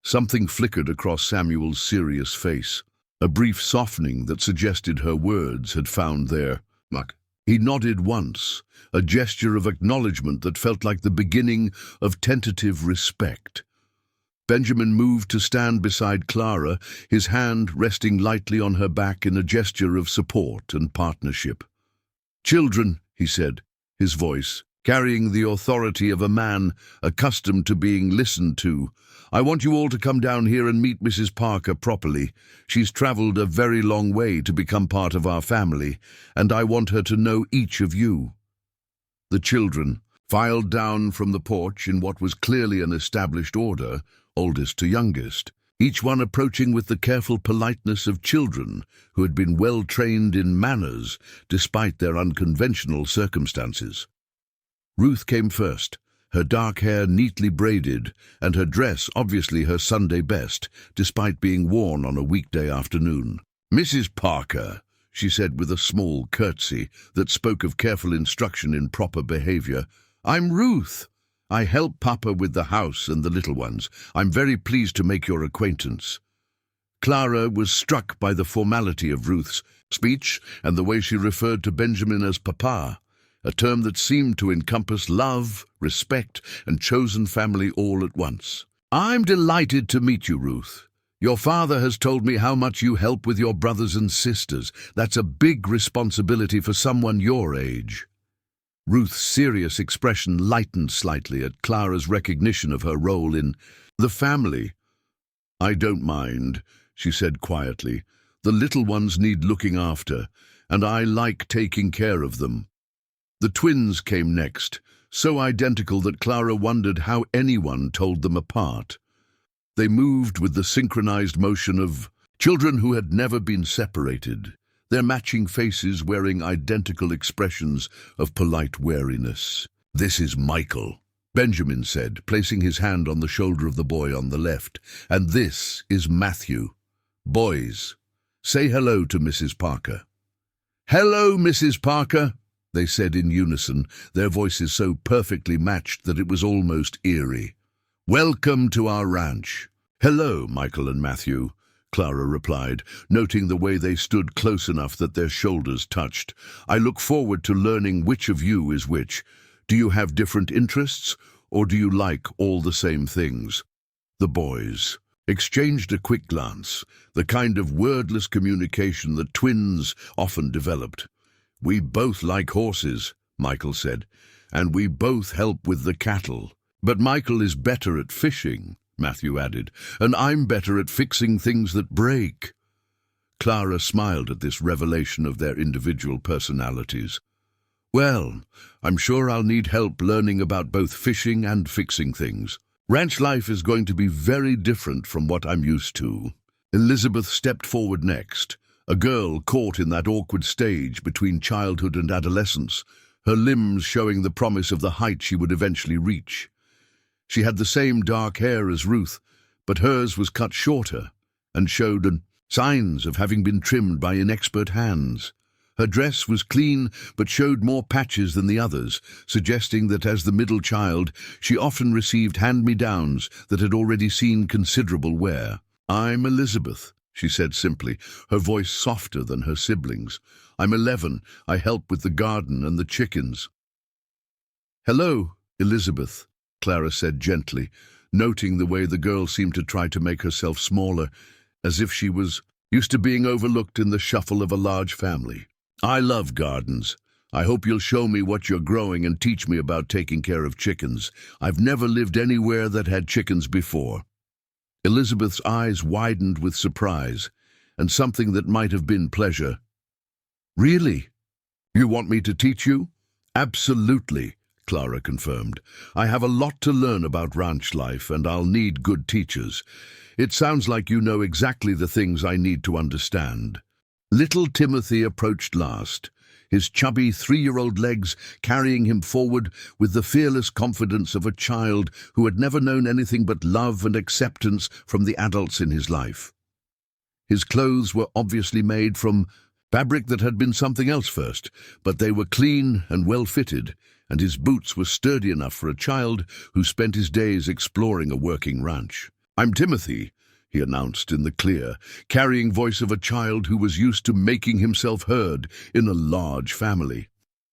Something flickered across Samuel's serious face, a brief softening that suggested her words had found their mark. He nodded once, a gesture of acknowledgement that felt like the beginning of tentative respect. Benjamin moved to stand beside Clara, his hand resting lightly on her back in a gesture of support and partnership. "Children," he said, his voice carrying the authority of a man accustomed to being listened to, "I want you all to come down here and meet Mrs. Parker properly. She's traveled a very long way to become part of our family, and I want her to know each of you." The children filed down from the porch in what was clearly an established order, oldest to youngest, each one approaching with the careful politeness of children who had been well trained in manners despite their unconventional circumstances. Ruth came first, her dark hair neatly braided and her dress obviously her Sunday best, despite being worn on a weekday afternoon. "Mrs. Parker," she said with a small curtsy that spoke of careful instruction in proper behavior, "I'm Ruth. I help Papa with the house and the little ones. I'm very pleased to make your acquaintance." Clara was struck by the formality of Ruth's speech and the way she referred to Benjamin as Papa, a term that seemed to encompass love, respect, and chosen family all at once. "I'm delighted to meet you, Ruth. Your father has told me how much you help with your brothers and sisters. That's a big responsibility for someone your age." Ruth's serious expression lightened slightly at Clara's recognition of her role in the family. "I don't mind," she said quietly. "The little ones need looking after, and I like taking care of them." The twins came next, so identical that Clara wondered how anyone told them apart. They moved with the synchronized motion of children who had never been separated, their matching faces wearing identical expressions of polite wariness. "This is Michael," Benjamin said, placing his hand on the shoulder of the boy on the left. "And this is Matthew. Boys, say hello to Mrs. Parker." "Hello, Mrs. Parker," they said in unison, their voices so perfectly matched that it was almost eerie. "Welcome to our ranch." "Hello, Michael and Matthew," Clara replied, noting the way they stood close enough that their shoulders touched. "I look forward to learning which of you is which. Do you have different interests, or do you like all the same things?" The boys exchanged a quick glance, the kind of wordless communication that twins often developed. "We both like horses," Michael said, "and we both help with the cattle. But Michael is better at fishing," Matthew added, "and I'm better at fixing things that break." Clara smiled at this revelation of their individual personalities. "Well, I'm sure I'll need help learning about both fishing and fixing things. Ranch life is going to be very different from what I'm used to." Elizabeth stepped forward next, a girl caught in that awkward stage between childhood and adolescence, her limbs showing the promise of the height she would eventually reach. She had the same dark hair as Ruth, but hers was cut shorter and showed signs of having been trimmed by inexpert hands. Her dress was clean but showed more patches than the others, suggesting that as the middle child, she often received hand-me-downs that had already seen considerable wear. "I'm Elizabeth," she said simply, her voice softer than her siblings. "I'm 11. I help with the garden and the chickens." "Hello, Elizabeth," Clara said gently, noting the way the girl seemed to try to make herself smaller, as if she was used to being overlooked in the shuffle of a large family. "I love gardens. I hope you'll show me what you're growing and teach me about taking care of chickens. I've never lived anywhere that had chickens before." Elizabeth's eyes widened with surprise, and something that might have been pleasure. "Really? You want me to teach you?" "Absolutely," Clara confirmed. "I have a lot to learn about ranch life, and I'll need good teachers. It sounds like you know exactly the things I need to understand." Little Timothy approached last, his chubby 3-year-old legs carrying him forward with the fearless confidence of a child who had never known anything but love and acceptance from the adults in his life. His clothes were obviously made from fabric that had been something else first, but they were clean and well-fitted, and his boots were sturdy enough for a child who spent his days exploring a working ranch. "I'm Timothy," he announced in the clear, carrying voice of a child who was used to making himself heard in a large family.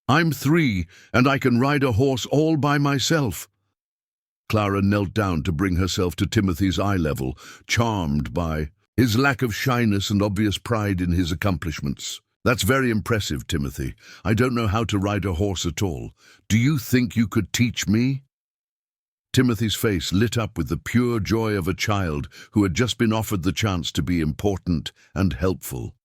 "I'm 3, and I can ride a horse all by myself." Clara knelt down to bring herself to Timothy's eye level, charmed by his lack of shyness and obvious pride in his accomplishments. "That's very impressive, Timothy. I don't know how to ride a horse at all. Do you think you could teach me?" Timothy's face lit up with the pure joy of a child who had just been offered the chance to be important and helpful.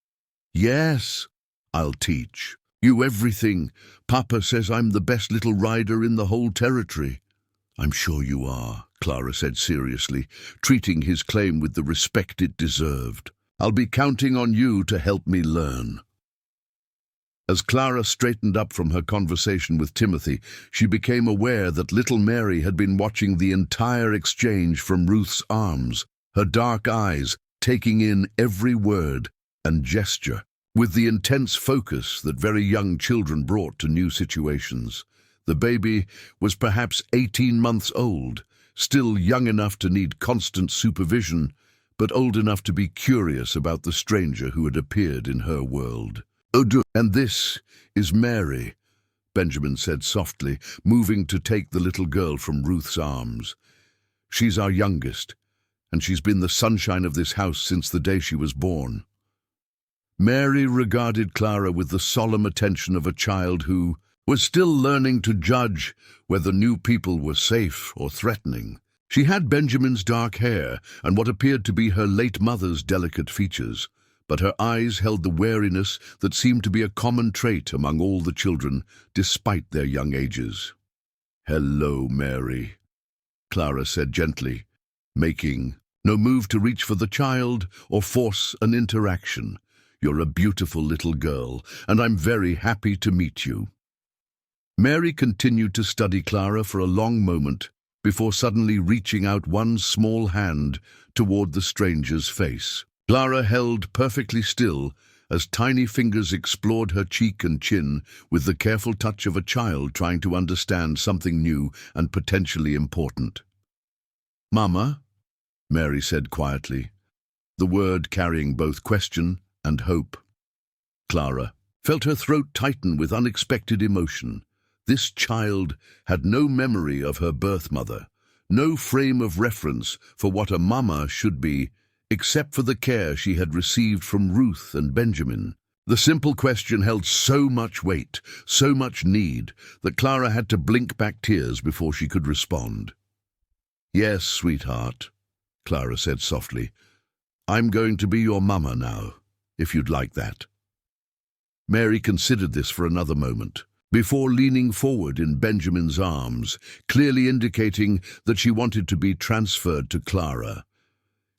"Yes, I'll teach you everything. Papa says I'm the best little rider in the whole territory." "I'm sure you are," Clara said seriously, treating his claim with the respect it deserved. "I'll be counting on you to help me learn." As Clara straightened up from her conversation with Timothy, she became aware that little Mary had been watching the entire exchange from Ruth's arms, her dark eyes taking in every word and gesture, with the intense focus that very young children brought to new situations. The baby was perhaps 18 months old, still young enough to need constant supervision, but old enough to be curious about the stranger who had appeared in her world. "And this is Mary," Benjamin said softly, moving to take the little girl from Ruth's arms. "She's our youngest, and she's been the sunshine of this house since the day she was born." Mary regarded Clara with the solemn attention of a child who was still learning to judge whether new people were safe or threatening. She had Benjamin's dark hair and what appeared to be her late mother's delicate features, but her eyes held the wariness that seemed to be a common trait among all the children, despite their young ages. "Hello, Mary," Clara said gently, making no move to reach for the child or force an interaction. "You're a beautiful little girl, and I'm very happy to meet you." Mary continued to study Clara for a long moment before suddenly reaching out one small hand toward the stranger's face. Clara held perfectly still as tiny fingers explored her cheek and chin with the careful touch of a child trying to understand something new and potentially important. "Mama," Mary said quietly, the word carrying both question and hope. Clara felt her throat tighten with unexpected emotion. This child had no memory of her birth mother, no frame of reference for what a mama should be, except for the care she had received from Ruth and Benjamin. The simple question held so much weight, so much need, that Clara had to blink back tears before she could respond. "Yes, sweetheart," Clara said softly. "I'm going to be your mama now, if you'd like that." Mary considered this for another moment, before leaning forward in Benjamin's arms, clearly indicating that she wanted to be transferred to Clara.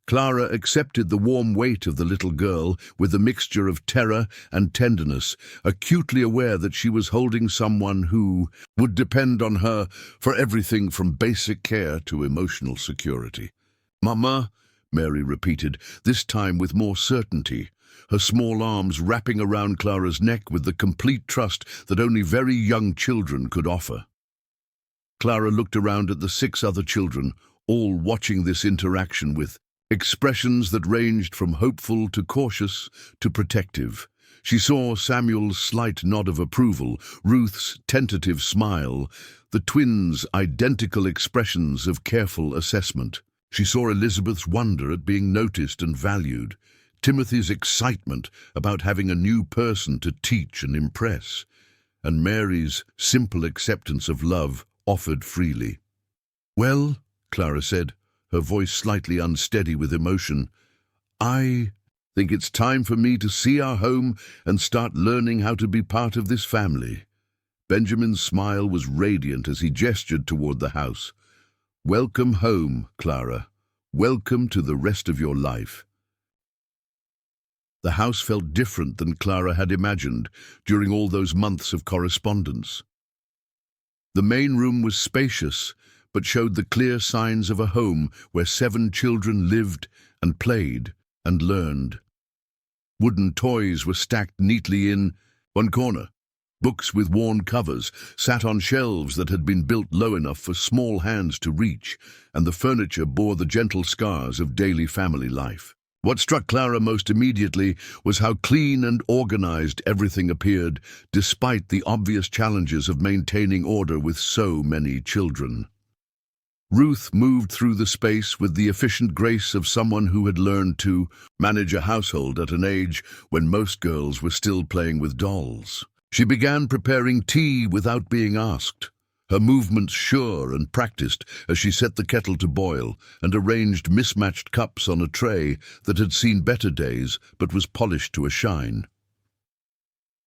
Clara accepted the warm weight of the little girl with a mixture of terror and tenderness, acutely aware that she was holding someone who would depend on her for everything from basic care to emotional security. "Mama," Mary repeated, this time with more certainty, her small arms wrapping around Clara's neck with the complete trust that only very young children could offer. Clara looked around at the 6 other children, all watching this interaction with expressions that ranged from hopeful to cautious to protective. She saw Samuel's slight nod of approval, Ruth's tentative smile, the twins' identical expressions of careful assessment. She saw Elizabeth's wonder at being noticed and valued, Timothy's excitement about having a new person to teach and impress, and Mary's simple acceptance of love offered freely. "Well," Clara said, her voice slightly unsteady with emotion, "I think it's time for me to see our home and start learning how to be part of this family." Benjamin's smile was radiant as he gestured toward the house. "Welcome home, Clara. Welcome to the rest of your life." The house felt different than Clara had imagined during all those months of correspondence. The main room was spacious, but showed the clear signs of a home where 7 children lived and played and learned. Wooden toys were stacked neatly in one corner. Books with worn covers sat on shelves that had been built low enough for small hands to reach, and the furniture bore the gentle scars of daily family life. What struck Clara most immediately was how clean and organized everything appeared, despite the obvious challenges of maintaining order with so many children. Ruth moved through the space with the efficient grace of someone who had learned to manage a household at an age when most girls were still playing with dolls. She began preparing tea without being asked, her movements sure and practiced as she set the kettle to boil and arranged mismatched cups on a tray that had seen better days but was polished to a shine.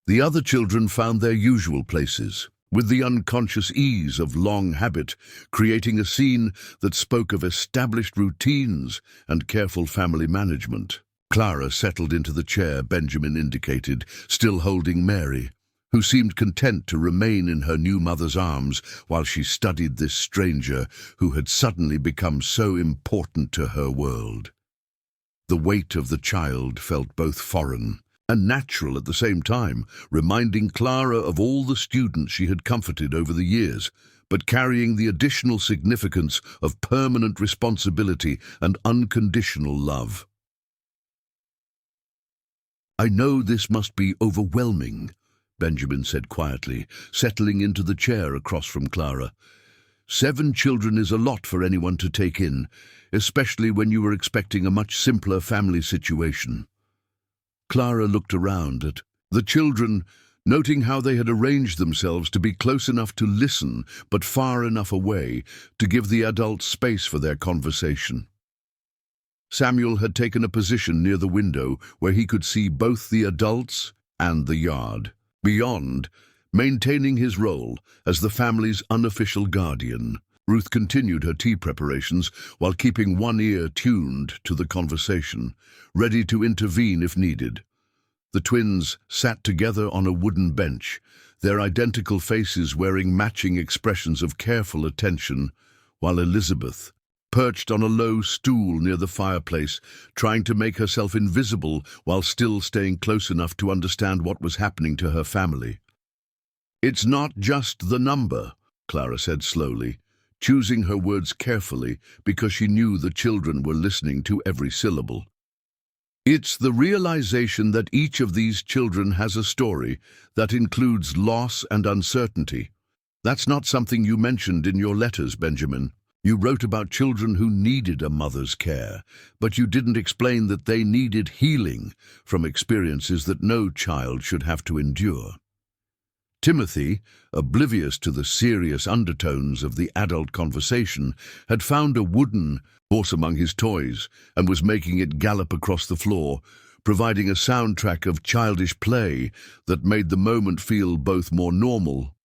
The other children found their usual places, with the unconscious ease of long habit, creating a scene that spoke of established routines and careful family management. Clara settled into the chair Benjamin indicated, still holding Mary, who seemed content to remain in her new mother's arms while she studied this stranger who had suddenly become so important to her world. The weight of the child felt both foreign and natural at the same time, reminding Clara of all the students she had comforted over the years, but carrying the additional significance of permanent responsibility and unconditional love. "I know this must be overwhelming," Benjamin said quietly, settling into the chair across from Clara. 7 children is a lot for anyone to take in, especially when you were expecting a much simpler family situation. Clara looked around at the children, noting how they had arranged themselves to be close enough to listen, but far enough away to give the adults space for their conversation. Samuel had taken a position near the window where he could see both the adults and the yard. Beyond, maintaining his role as the family's unofficial guardian, Ruth continued her tea preparations while keeping one ear tuned to the conversation, ready to intervene if needed. The twins sat together on a wooden bench, their identical faces wearing matching expressions of careful attention, while Elizabeth, perched on a low stool near the fireplace, trying to make herself invisible while still staying close enough to understand what was happening to her family. "It's not just the number," Clara said slowly, choosing her words carefully because she knew the children were listening to every syllable. "It's the realization that each of these children has a story that includes loss and uncertainty. That's not something you mentioned in your letters, Benjamin. You wrote about children who needed a mother's care, but you didn't explain that they needed healing from experiences that no child should have to endure." Timothy, oblivious to the serious undertones of the adult conversation, had found a wooden horse among his toys and was making it gallop across the floor, providing a soundtrack of childish play that made the moment feel both more normal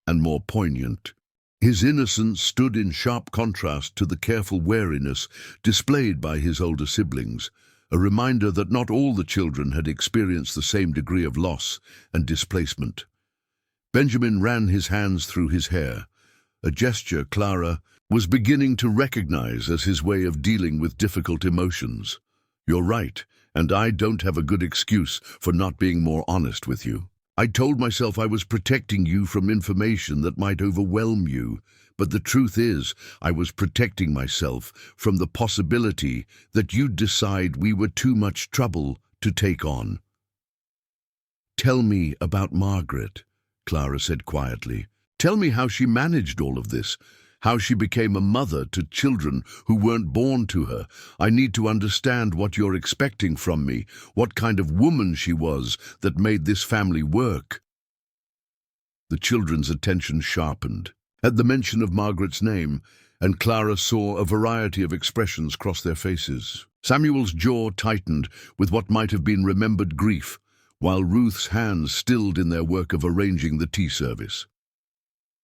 and more poignant. His innocence stood in sharp contrast to the careful wariness displayed by his older siblings, a reminder that not all the children had experienced the same degree of loss and displacement. Benjamin ran his hands through his hair, a gesture Clara was beginning to recognize as his way of dealing with difficult emotions. "You're right, and I don't have a good excuse for not being more honest with you. I told myself I was protecting you from information that might overwhelm you, but the truth is I was protecting myself from the possibility that you'd decide we were too much trouble to take on." "Tell me about Margaret," Clara said quietly. "Tell me how she managed all of this, how she became a mother to children who weren't born to her. I need to understand what you're expecting from me, what kind of woman she was that made this family work." The children's attention sharpened at the mention of Margaret's name, and Clara saw a variety of expressions cross their faces. Samuel's jaw tightened with what might have been remembered grief, while Ruth's hands stilled in their work of arranging the tea service.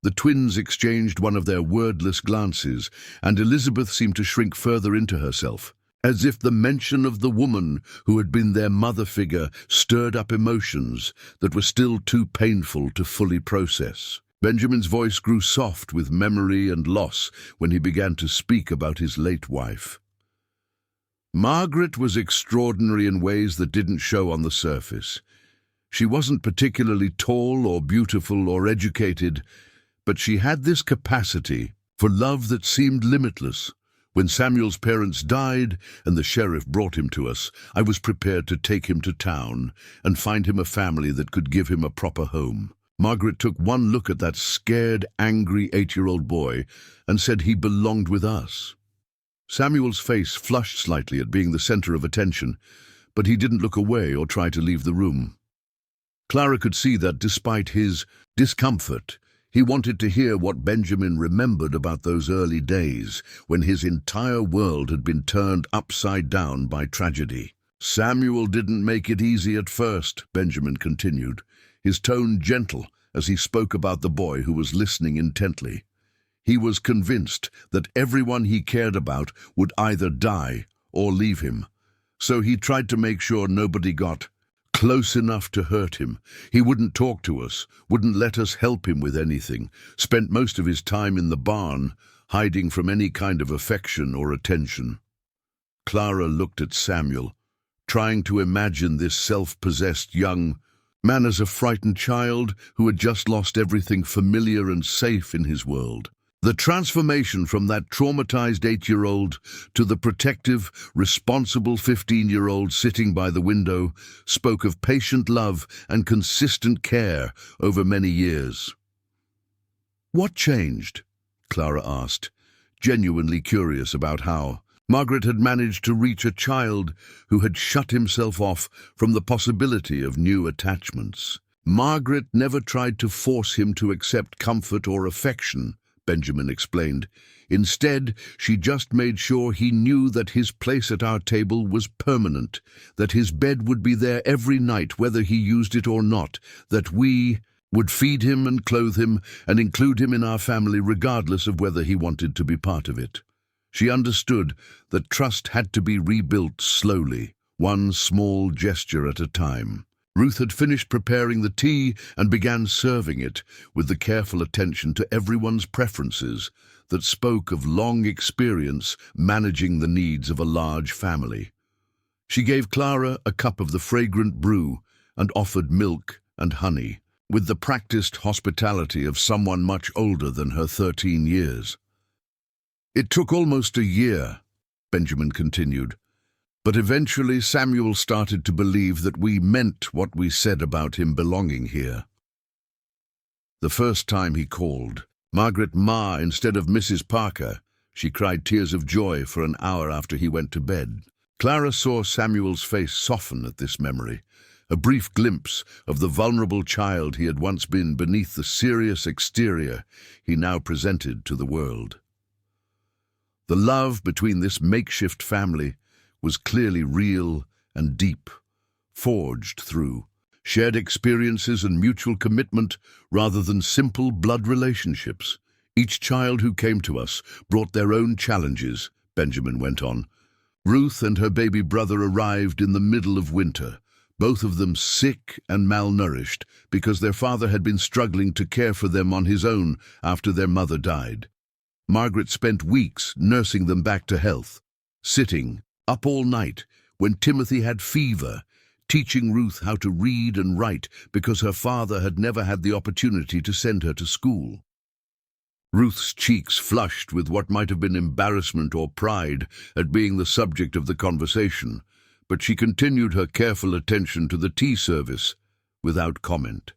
The twins exchanged one of their wordless glances, and Elizabeth seemed to shrink further into herself, as if the mention of the woman who had been their mother figure stirred up emotions that were still too painful to fully process. Benjamin's voice grew soft with memory and loss when he began to speak about his late wife. Margaret was extraordinary in ways that didn't show on the surface. She wasn't particularly tall or beautiful or educated, but she had this capacity for love that seemed limitless. When Samuel's parents died and the sheriff brought him to us, I was prepared to take him to town and find him a family that could give him a proper home. Margaret took one look at that scared, angry 8-year-old boy and said he belonged with us. Samuel's face flushed slightly at being the center of attention, but he didn't look away or try to leave the room. Clara could see that despite his discomfort, he wanted to hear what Benjamin remembered about those early days when his entire world had been turned upside down by tragedy. Samuel didn't make it easy at first, Benjamin continued, his tone gentle as he spoke about the boy who was listening intently. He was convinced that everyone he cared about would either die or leave him, so he tried to make sure nobody got close enough to hurt him. He wouldn't talk to us, wouldn't let us help him with anything, spent most of his time in the barn, hiding from any kind of affection or attention. Clara looked at Samuel, trying to imagine this self-possessed young man as a frightened child who had just lost everything familiar and safe in his world. The transformation from that traumatized 8-year-old to the protective, responsible 15-year-old sitting by the window spoke of patient love and consistent care over many years. "What changed?" Clara asked, genuinely curious about how Margaret had managed to reach a child who had shut himself off from the possibility of new attachments. Margaret never tried to force him to accept comfort or affection, Benjamin explained. Instead, she just made sure he knew that his place at our table was permanent, that his bed would be there every night whether he used it or not, that we would feed him and clothe him and include him in our family regardless of whether he wanted to be part of it. She understood that trust had to be rebuilt slowly, one small gesture at a time. Ruth had finished preparing the tea and began serving it with the careful attention to everyone's preferences that spoke of long experience managing the needs of a large family. She gave Clara a cup of the fragrant brew and offered milk and honey, with the practiced hospitality of someone much older than her 13 years. "It took almost a year," Benjamin continued, "but eventually Samuel started to believe that we meant what we said about him belonging here. The first time he called Margaret Ma instead of Mrs. Parker, she cried tears of joy for an hour after he went to bed." Clara saw Samuel's face soften at this memory, a brief glimpse of the vulnerable child he had once been beneath the serious exterior he now presented to the world. The love between this makeshift family was clearly real and deep, forged through shared experiences and mutual commitment rather than simple blood relationships. "Each child who came to us brought their own challenges," Benjamin went on. "Ruth and her baby brother arrived in the middle of winter, both of them sick and malnourished because their father had been struggling to care for them on his own after their mother died. Margaret spent weeks nursing them back to health, sitting up all night when Timothy had fever, teaching Ruth how to read and write because her father had never had the opportunity to send her to school." Ruth's cheeks flushed with what might have been embarrassment or pride at being the subject of the conversation, but she continued her careful attention to the tea service without comment.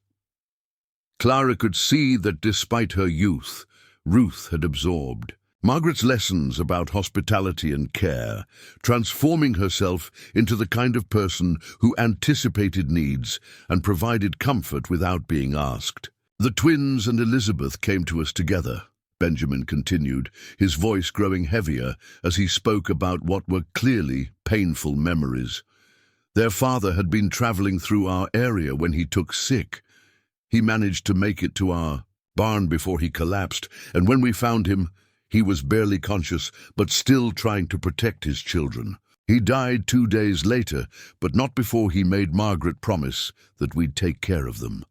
Clara could see that despite her youth, Ruth had absorbed Margaret's lessons about hospitality and care, transforming herself into the kind of person who anticipated needs and provided comfort without being asked. "The twins and Elizabeth came to us together," Benjamin continued, his voice growing heavier as he spoke about what were clearly painful memories. "Their father had been traveling through our area when he took sick. He managed to make it to our barn before he collapsed, and when we found him, he was barely conscious, but still trying to protect his children. He died 2 days later, but not before he made Margaret promise that we'd take care of them."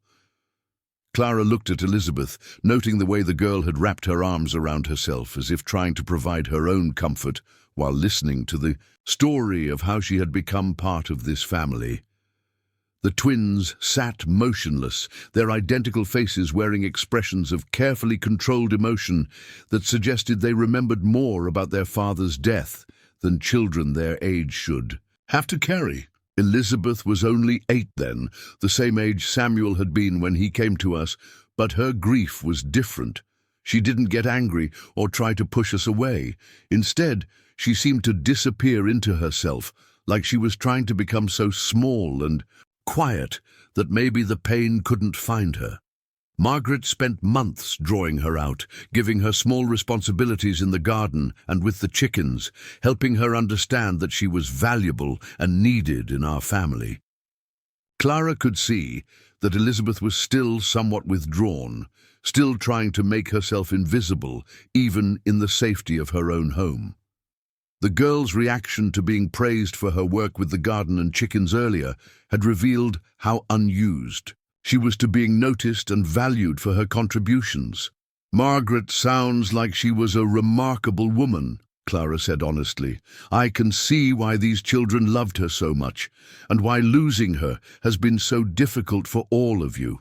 Clara looked at Elizabeth, noting the way the girl had wrapped her arms around herself, as if trying to provide her own comfort, while listening to the story of how she had become part of this family. The twins sat motionless, their identical faces wearing expressions of carefully controlled emotion that suggested they remembered more about their father's death than children their age should have to carry. Elizabeth was only 8 then, the same age Samuel had been when he came to us, but her grief was different. She didn't get angry or try to push us away. Instead, she seemed to disappear into herself, like she was trying to become so small and quiet that maybe the pain couldn't find her. Margaret spent months drawing her out, giving her small responsibilities in the garden and with the chickens, helping her understand that she was valuable and needed in our family. Clara could see that Elizabeth was still somewhat withdrawn, still trying to make herself invisible, even in the safety of her own home. The girl's reaction to being praised for her work with the garden and chickens earlier had revealed how unused she was to being noticed and valued for her contributions. "Margaret sounds like she was a remarkable woman," Clara said honestly. "I can see why these children loved her so much, and why losing her has been so difficult for all of you."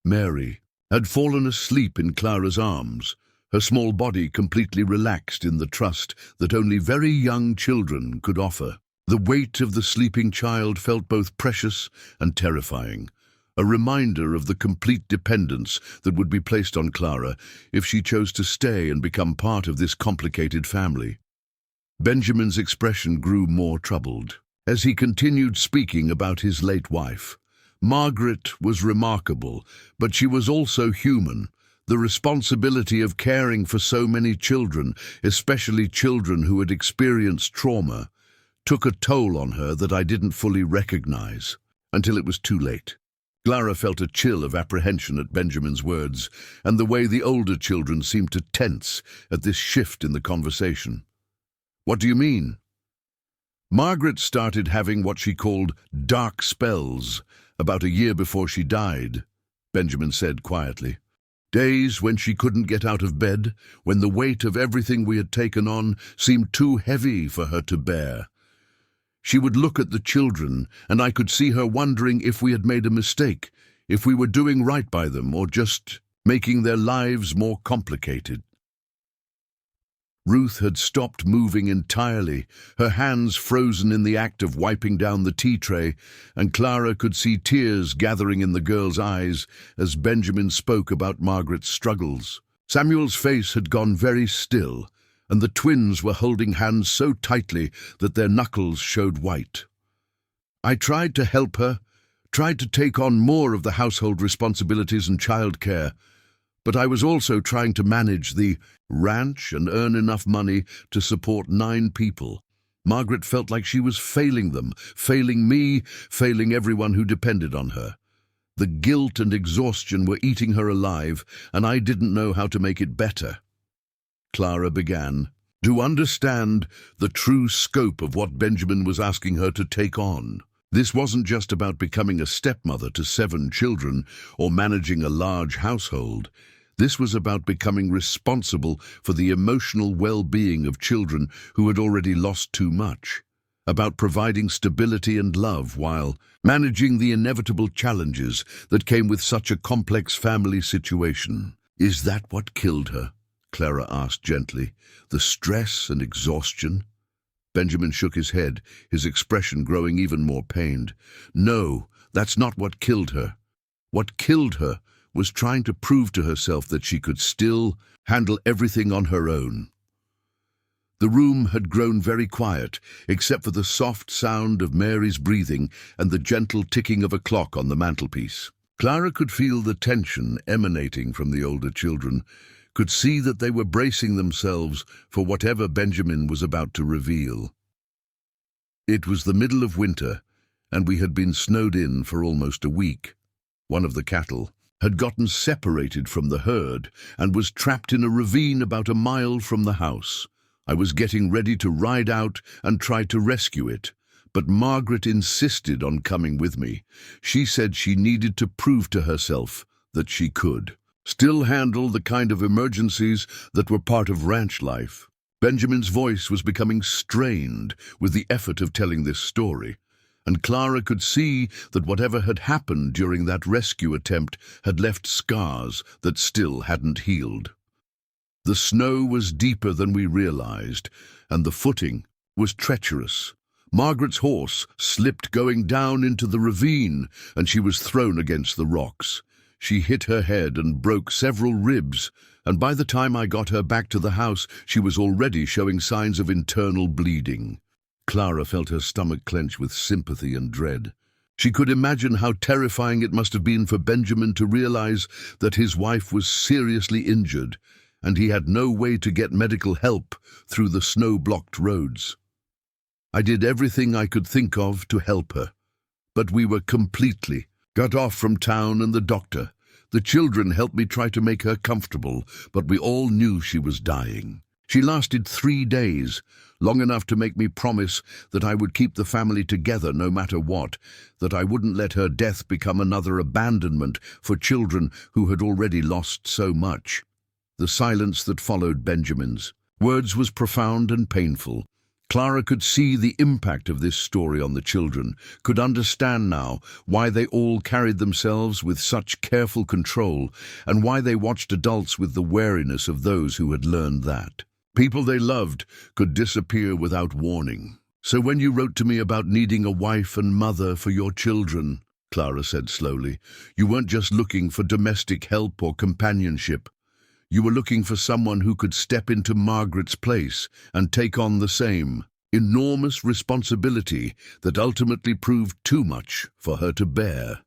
Mary had fallen asleep in Clara's arms, her small body completely relaxed in the trust that only very young children could offer. The weight of the sleeping child felt both precious and terrifying, a reminder of the complete dependence that would be placed on Clara if she chose to stay and become part of this complicated family. Benjamin's expression grew more troubled as he continued speaking about his late wife. Margaret was remarkable, but she was also human. The responsibility of caring for so many children, especially children who had experienced trauma, took a toll on her that I didn't fully recognize until it was too late. Clara felt a chill of apprehension at Benjamin's words and the way the older children seemed to tense at this shift in the conversation. "What do you mean?" "Margaret started having what she called dark spells about a year before she died," Benjamin said quietly. "Days when she couldn't get out of bed, when the weight of everything we had taken on seemed too heavy for her to bear. She would look at the children, and I could see her wondering if we had made a mistake, if we were doing right by them, or just making their lives more complicated." Ruth had stopped moving entirely, her hands frozen in the act of wiping down the tea tray, and Clara could see tears gathering in the girl's eyes as Benjamin spoke about Margaret's struggles. Samuel's face had gone very still, and the twins were holding hands so tightly that their knuckles showed white. I tried to help her, tried to take on more of the household responsibilities and childcare, but I was also trying to manage the ranch and earn enough money to support 9 people. Margaret felt like she was failing them, failing me, failing everyone who depended on her. The guilt and exhaustion were eating her alive, and I didn't know how to make it better. Clara began to understand the true scope of what Benjamin was asking her to take on. This wasn't just about becoming a stepmother to 7 children or managing a large household. This was about becoming responsible for the emotional well-being of children who had already lost too much, about providing stability and love while managing the inevitable challenges that came with such a complex family situation. "Is that what killed her?" Clara asked gently. "The stress and exhaustion?" Benjamin shook his head, his expression growing even more pained. "No, that's not what killed her. What killed her was trying to prove to herself that she could still handle everything on her own." The room had grown very quiet, except for the soft sound of Mary's breathing and the gentle ticking of a clock on the mantelpiece. Clara could feel the tension emanating from the older children, could see that they were bracing themselves for whatever Benjamin was about to reveal. It was the middle of winter, and we had been snowed in for almost a week. One of the cattle, had gotten separated from the herd and was trapped in a ravine about a mile from the house. I was getting ready to ride out and try to rescue it, but Margaret insisted on coming with me. She said she needed to prove to herself that she could still handle the kind of emergencies that were part of ranch life. Benjamin's voice was becoming strained with the effort of telling this story, and Clara could see that whatever had happened during that rescue attempt had left scars that still hadn't healed. The snow was deeper than we realized, and the footing was treacherous. Margaret's horse slipped going down into the ravine, and she was thrown against the rocks. She hit her head and broke several ribs, and by the time I got her back to the house, she was already showing signs of internal bleeding. Clara felt her stomach clench with sympathy and dread. She could imagine how terrifying it must have been for Benjamin to realize that his wife was seriously injured, and he had no way to get medical help through the snow-blocked roads. I did everything I could think of to help her, but we were completely cut off from town and the doctor. The children helped me try to make her comfortable, but we all knew she was dying. She lasted 3 days, long enough to make me promise that I would keep the family together no matter what, that I wouldn't let her death become another abandonment for children who had already lost so much. The silence that followed Benjamin's words was profound and painful. Clara could see the impact of this story on the children, could understand now why they all carried themselves with such careful control, and why they watched adults with the wariness of those who had learned that people they loved could disappear without warning. "So when you wrote to me about needing a wife and mother for your children," Clara said slowly, "you weren't just looking for domestic help or companionship. You were looking for someone who could step into Margaret's place and take on the same enormous responsibility that ultimately proved too much for her to bear."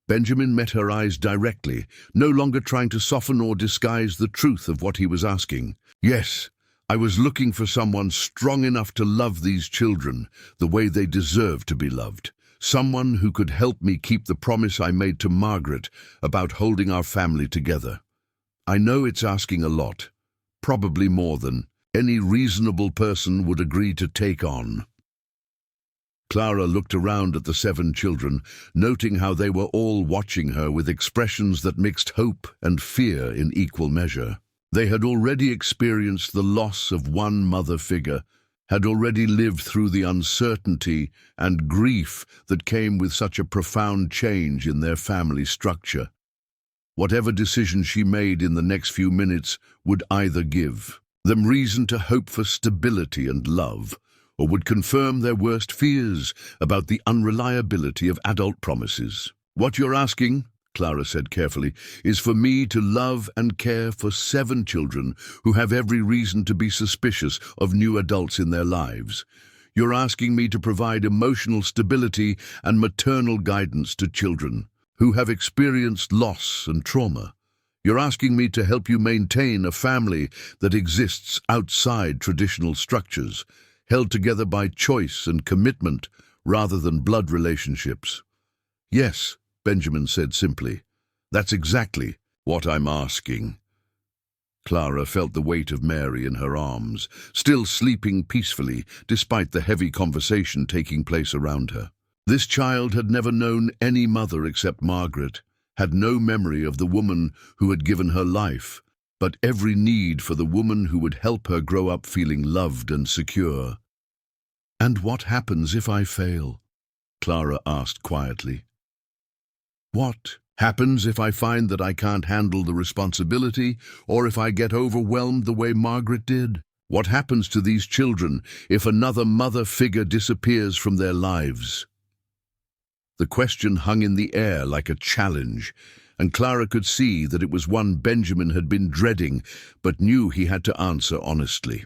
Benjamin met her eyes directly, no longer trying to soften or disguise the truth of what he was asking. "Yes, I was looking for someone strong enough to love these children the way they deserve to be loved. Someone who could help me keep the promise I made to Margaret about holding our family together. I know it's asking a lot, probably more than any reasonable person would agree to take on." Clara looked around at the 7 children, noting how they were all watching her with expressions that mixed hope and fear in equal measure. They had already experienced the loss of one mother figure, had already lived through the uncertainty and grief that came with such a profound change in their family structure. Whatever decision she made in the next few minutes would either give them reason to hope for stability and love, or would confirm their worst fears about the unreliability of adult promises. "What you're asking," Clara said carefully, "is for me to love and care for 7 children who have every reason to be suspicious of new adults in their lives. You're asking me to provide emotional stability and maternal guidance to children who have experienced loss and trauma. You're asking me to help you maintain a family that exists outside traditional structures, held together by choice and commitment rather than blood relationships." "Yes," Benjamin said simply. "That's exactly what I'm asking." Clara felt the weight of Mary in her arms, still sleeping peacefully despite the heavy conversation taking place around her. This child had never known any mother except Margaret, had no memory of the woman who had given her life, but every need for the woman who would help her grow up feeling loved and secure. "And what happens if I fail?" Clara asked quietly. "What happens if I find that I can't handle the responsibility, or if I get overwhelmed the way Margaret did? What happens to these children if another mother figure disappears from their lives?" The question hung in the air like a challenge, and Clara could see that it was one Benjamin had been dreading, but knew he had to answer honestly.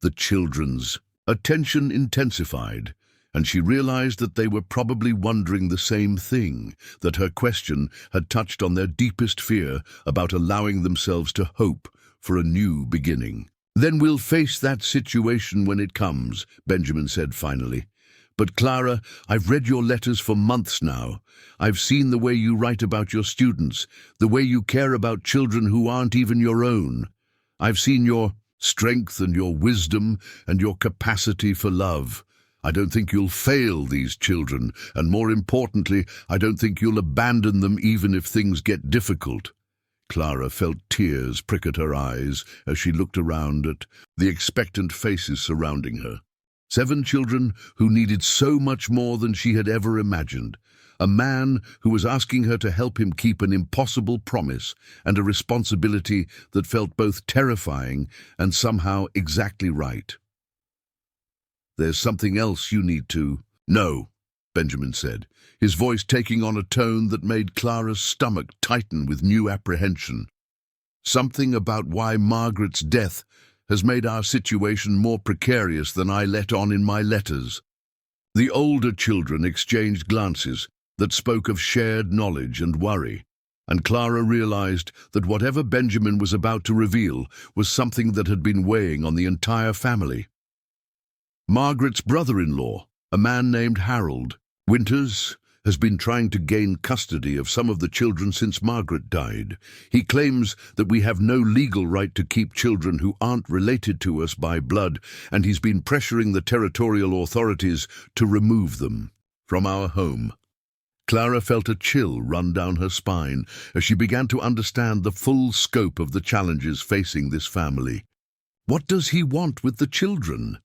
The children's attention intensified, and she realized that they were probably wondering the same thing, that her question had touched on their deepest fear about allowing themselves to hope for a new beginning. "Then we'll face that situation when it comes," Benjamin said finally. But Clara, I've read your letters for months now. I've seen the way you write about your students, the way you care about children who aren't even your own. I've seen your strength and your wisdom and your capacity for love. I don't think you'll fail these children, and more importantly, I don't think you'll abandon them even if things get difficult. Clara felt tears prick at her eyes as she looked around at the expectant faces surrounding her. 7 children who needed so much more than she had ever imagined. A man who was asking her to help him keep an impossible promise and a responsibility that felt both terrifying and somehow exactly right. "There's something else you need to know," Benjamin said, his voice taking on a tone that made Clara's stomach tighten with new apprehension. "Something about why Margaret's death has made our situation more precarious than I let on in my letters." The older children exchanged glances that spoke of shared knowledge and worry, and Clara realized that whatever Benjamin was about to reveal was something that had been weighing on the entire family. Margaret's brother-in-law, a man named Harold Winters, has been trying to gain custody of some of the children since Margaret died. He claims that we have no legal right to keep children who aren't related to us by blood, and he's been pressuring the territorial authorities to remove them from our home. Clara felt a chill run down her spine as she began to understand the full scope of the challenges facing this family. What does he want with the children?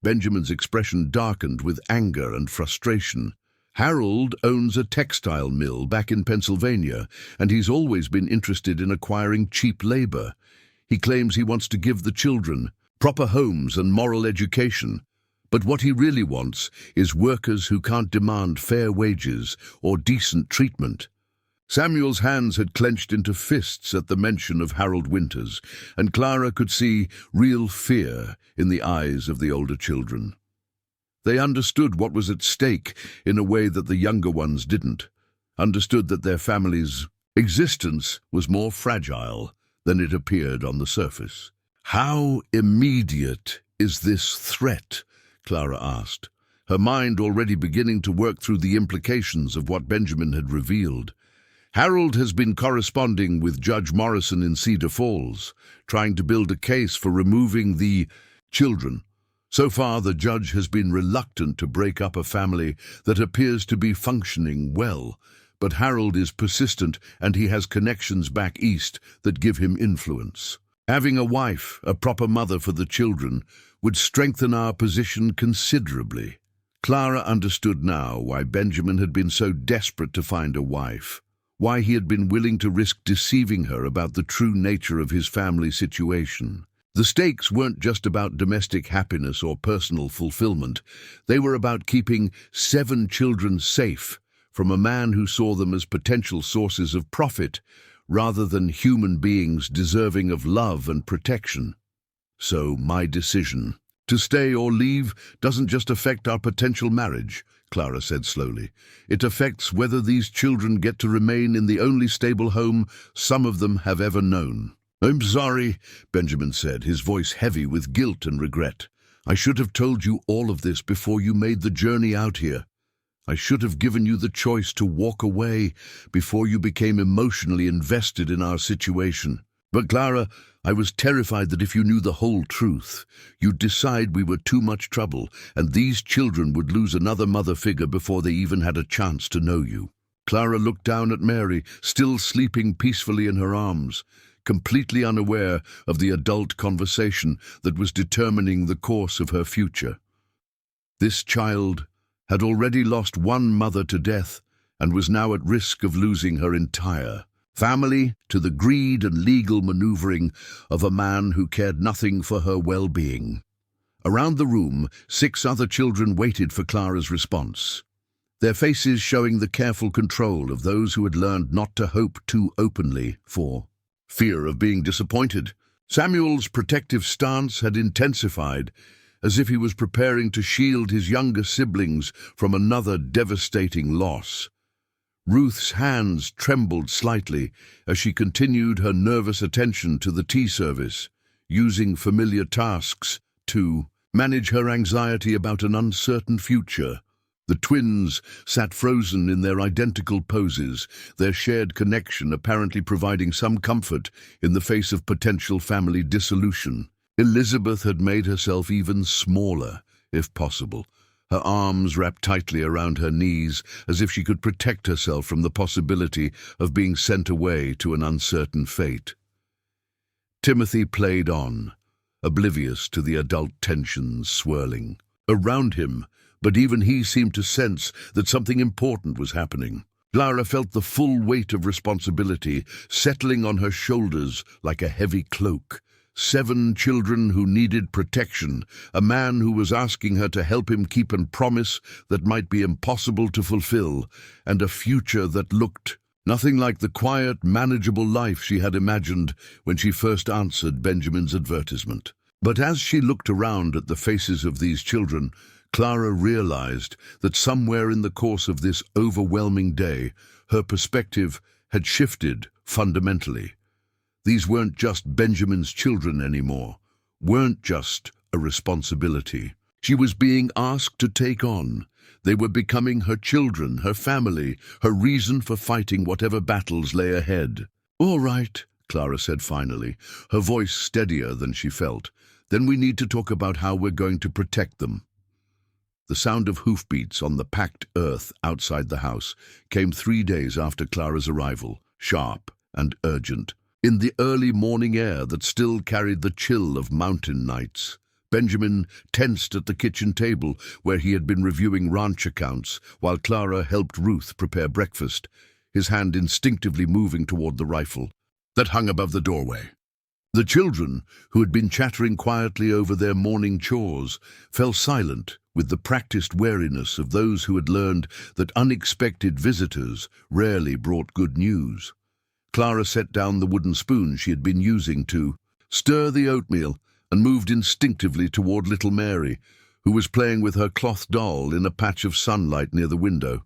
Benjamin's expression darkened with anger and frustration. Harold owns a textile mill back in Pennsylvania, and he's always been interested in acquiring cheap labor. He claims he wants to give the children proper homes and moral education. But what he really wants is workers who can't demand fair wages or decent treatment. Samuel's hands had clenched into fists at the mention of Harold Winters, and Clara could see real fear in the eyes of the older children. They understood what was at stake in a way that the younger ones didn't, understood that their family's existence was more fragile than it appeared on the surface. "How immediate is this threat?" Clara asked, her mind already beginning to work through the implications of what Benjamin had revealed. Harold has been corresponding with Judge Morrison in Cedar Falls, trying to build a case for removing the children. So far, the judge has been reluctant to break up a family that appears to be functioning well, but Harold is persistent and he has connections back east that give him influence. Having a wife, a proper mother for the children, would strengthen our position considerably. Clara understood now why Benjamin had been so desperate to find a wife, why he had been willing to risk deceiving her about the true nature of his family situation. The stakes weren't just about domestic happiness or personal fulfillment. They were about keeping 7 children safe from a man who saw them as potential sources of profit, rather than human beings deserving of love and protection. "So my decision to stay or leave doesn't just affect our potential marriage," Clara said slowly. "It affects whether these children get to remain in the only stable home some of them have ever known." "I'm sorry," Benjamin said, his voice heavy with guilt and regret. "I should have told you all of this before you made the journey out here. I should have given you the choice to walk away before you became emotionally invested in our situation. But Clara, I was terrified that if you knew the whole truth, you'd decide we were too much trouble, and these children would lose another mother figure before they even had a chance to know you." Clara looked down at Mary, still sleeping peacefully in her arms, completely unaware of the adult conversation that was determining the course of her future. This child had already lost one mother to death and was now at risk of losing her entire family to the greed and legal maneuvering of a man who cared nothing for her well-being. Around the room, 6 other children waited for Clara's response, their faces showing the careful control of those who had learned not to hope too openly for fear of being disappointed. Samuel's protective stance had intensified, as if he was preparing to shield his younger siblings from another devastating loss. Ruth's hands trembled slightly as she continued her nervous attention to the tea service, using familiar tasks to manage her anxiety about an uncertain future. The twins sat frozen in their identical poses, their shared connection apparently providing some comfort in the face of potential family dissolution. Elizabeth had made herself even smaller, if possible, her arms wrapped tightly around her knees as if she could protect herself from the possibility of being sent away to an uncertain fate. Timothy played on, oblivious to the adult tensions swirling around him, but even he seemed to sense that something important was happening. Clara felt the full weight of responsibility settling on her shoulders like a heavy cloak. 7 children who needed protection, a man who was asking her to help him keep a promise that might be impossible to fulfill, and a future that looked nothing like the quiet, manageable life she had imagined when she first answered Benjamin's advertisement. But as she looked around at the faces of these children, Clara realized that somewhere in the course of this overwhelming day, her perspective had shifted fundamentally. These weren't just Benjamin's children anymore, weren't just a responsibility she was being asked to take on. They were becoming her children, her family, her reason for fighting whatever battles lay ahead. "All right," Clara said finally, her voice steadier than she felt. "Then we need to talk about how we're going to protect them." The sound of hoofbeats on the packed earth outside the house came 3 days after Clara's arrival, sharp and urgent. In the early morning air that still carried the chill of mountain nights, Benjamin tensed at the kitchen table where he had been reviewing ranch accounts while Clara helped Ruth prepare breakfast, his hand instinctively moving toward the rifle that hung above the doorway. The children, who had been chattering quietly over their morning chores, fell silent with the practiced wariness of those who had learned that unexpected visitors rarely brought good news. Clara set down the wooden spoon she had been using to stir the oatmeal and moved instinctively toward little Mary, who was playing with her cloth doll in a patch of sunlight near the window.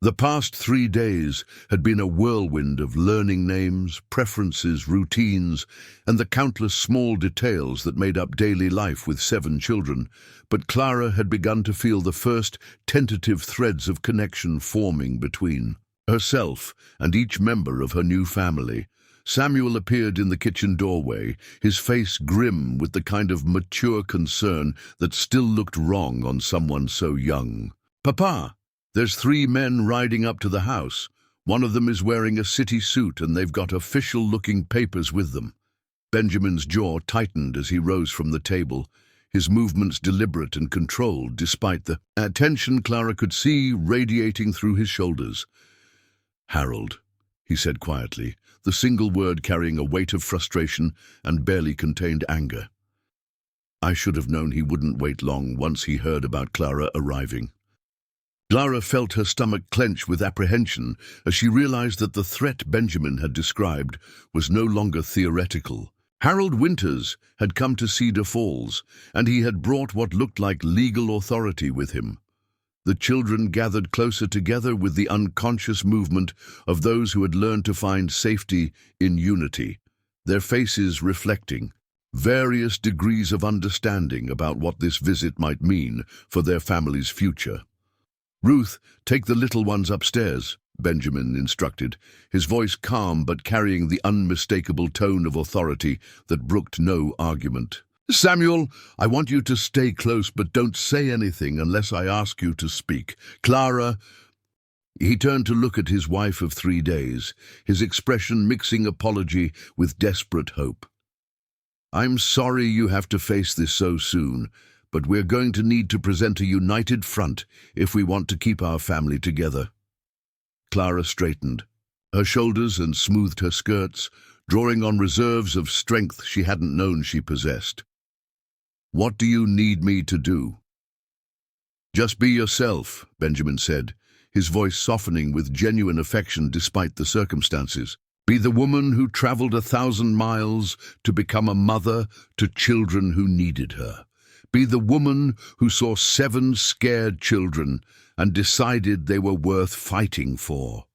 The past 3 days had been a whirlwind of learning names, preferences, routines, and the countless small details that made up daily life with 7 children, but Clara had begun to feel the first tentative threads of connection forming between herself and each member of her new family. Samuel appeared in the kitchen doorway, his face grim with the kind of mature concern that still looked wrong on someone so young. "Papa, there's 3 men riding up to the house. One of them is wearing a city suit and they've got official-looking papers with them." Benjamin's jaw tightened as he rose from the table, his movements deliberate and controlled despite the tension Clara could see radiating through his shoulders. "Harold," he said quietly, the single word carrying a weight of frustration and barely contained anger. I should have known he wouldn't wait long once he heard about Clara arriving. Clara felt her stomach clench with apprehension as she realized that the threat Benjamin had described was no longer theoretical. Harold Winters had come to Cedar Falls, and he had brought what looked like legal authority with him. The children gathered closer together with the unconscious movement of those who had learned to find safety in unity, their faces reflecting various degrees of understanding about what this visit might mean for their family's future. "Ruth, take the little ones upstairs," Benjamin instructed, his voice calm but carrying the unmistakable tone of authority that brooked no argument. "Samuel, I want you to stay close, but don't say anything unless I ask you to speak. Clara—" He turned to look at his wife of 3 days, his expression mixing apology with desperate hope. "I'm sorry you have to face this so soon, but we're going to need to present a united front if we want to keep our family together." Clara straightened her shoulders and smoothed her skirts, drawing on reserves of strength she hadn't known she possessed. "What do you need me to do?" "Just be yourself," Benjamin said, his voice softening with genuine affection despite the circumstances. "Be the woman who traveled 1,000 miles to become a mother to children who needed her. Be the woman who saw 7 scared children and decided they were worth fighting for."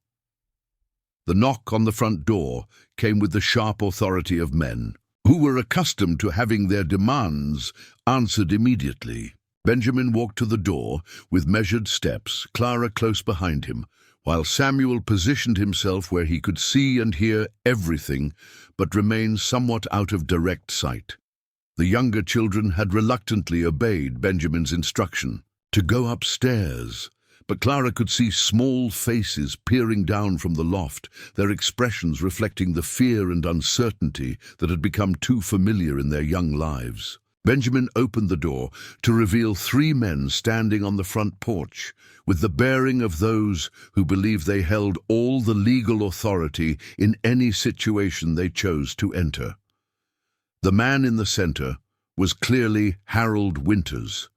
The knock on the front door came with the sharp authority of men, who were accustomed to having their demands answered immediately. Benjamin walked to the door with measured steps, Clara close behind him, while Samuel positioned himself where he could see and hear everything but remain somewhat out of direct sight. The younger children had reluctantly obeyed Benjamin's instruction to go upstairs, but Clara could see small faces peering down from the loft, their expressions reflecting the fear and uncertainty that had become too familiar in their young lives. Benjamin opened the door to reveal 3 men standing on the front porch, with the bearing of those who believed they held all the legal authority in any situation they chose to enter. The man in the center was clearly Harold Winters,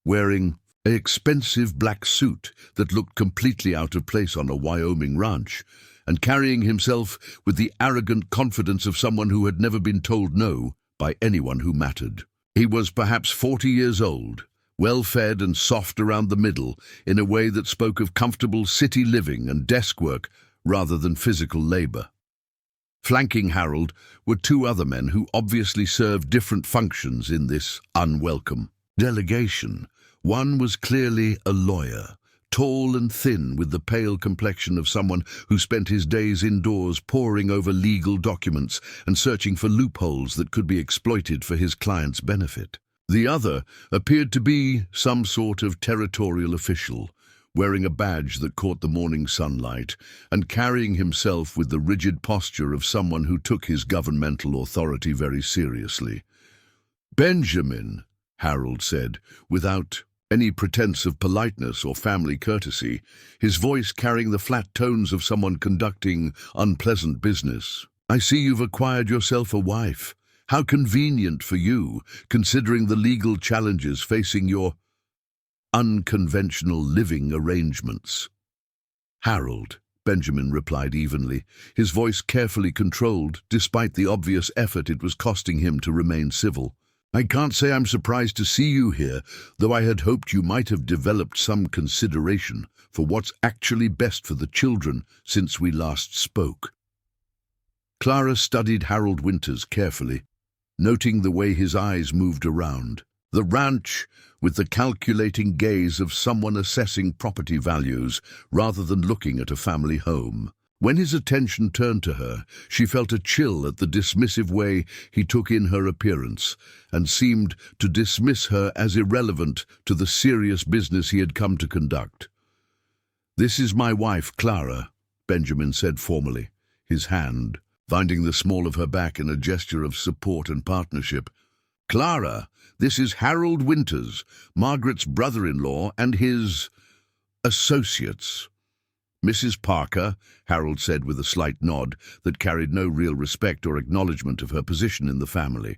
wearing an expensive black suit that looked completely out of place on a Wyoming ranch, and carrying himself with the arrogant confidence of someone who had never been told no by anyone who mattered. He was perhaps 40 years old, well-fed and soft around the middle, in a way that spoke of comfortable city living and desk work rather than physical labor. Flanking Harold were 2 other men who obviously served different functions in this unwelcome delegation. One was clearly a lawyer, tall and thin with the pale complexion of someone who spent his days indoors poring over legal documents and searching for loopholes that could be exploited for his client's benefit. The other appeared to be some sort of territorial official, wearing a badge that caught the morning sunlight and carrying himself with the rigid posture of someone who took his governmental authority very seriously. "Benjamin," Harold said, without any pretense of politeness or family courtesy, his voice carrying the flat tones of someone conducting unpleasant business. "I see you've acquired yourself a wife. How convenient for you, considering the legal challenges facing your unconventional living arrangements." "Harold," Benjamin replied evenly, his voice carefully controlled despite the obvious effort it was costing him to remain civil. "I can't say I'm surprised to see you here, though I had hoped you might have developed some consideration for what's actually best for the children since we last spoke." Clara studied Harold Winters carefully, noting the way his eyes moved around. The ranch, with the calculating gaze of someone assessing property values rather than looking at a family home. When his attention turned to her, she felt a chill at the dismissive way he took in her appearance and seemed to dismiss her as irrelevant to the serious business he had come to conduct. "This is my wife, Clara," Benjamin said formally, his hand finding the small of her back in a gesture of support and partnership. "Clara, this is Harold Winters, Margaret's brother-in-law and his associates." "Mrs. Parker," Harold said with a slight nod that carried no real respect or acknowledgement of her position in the family,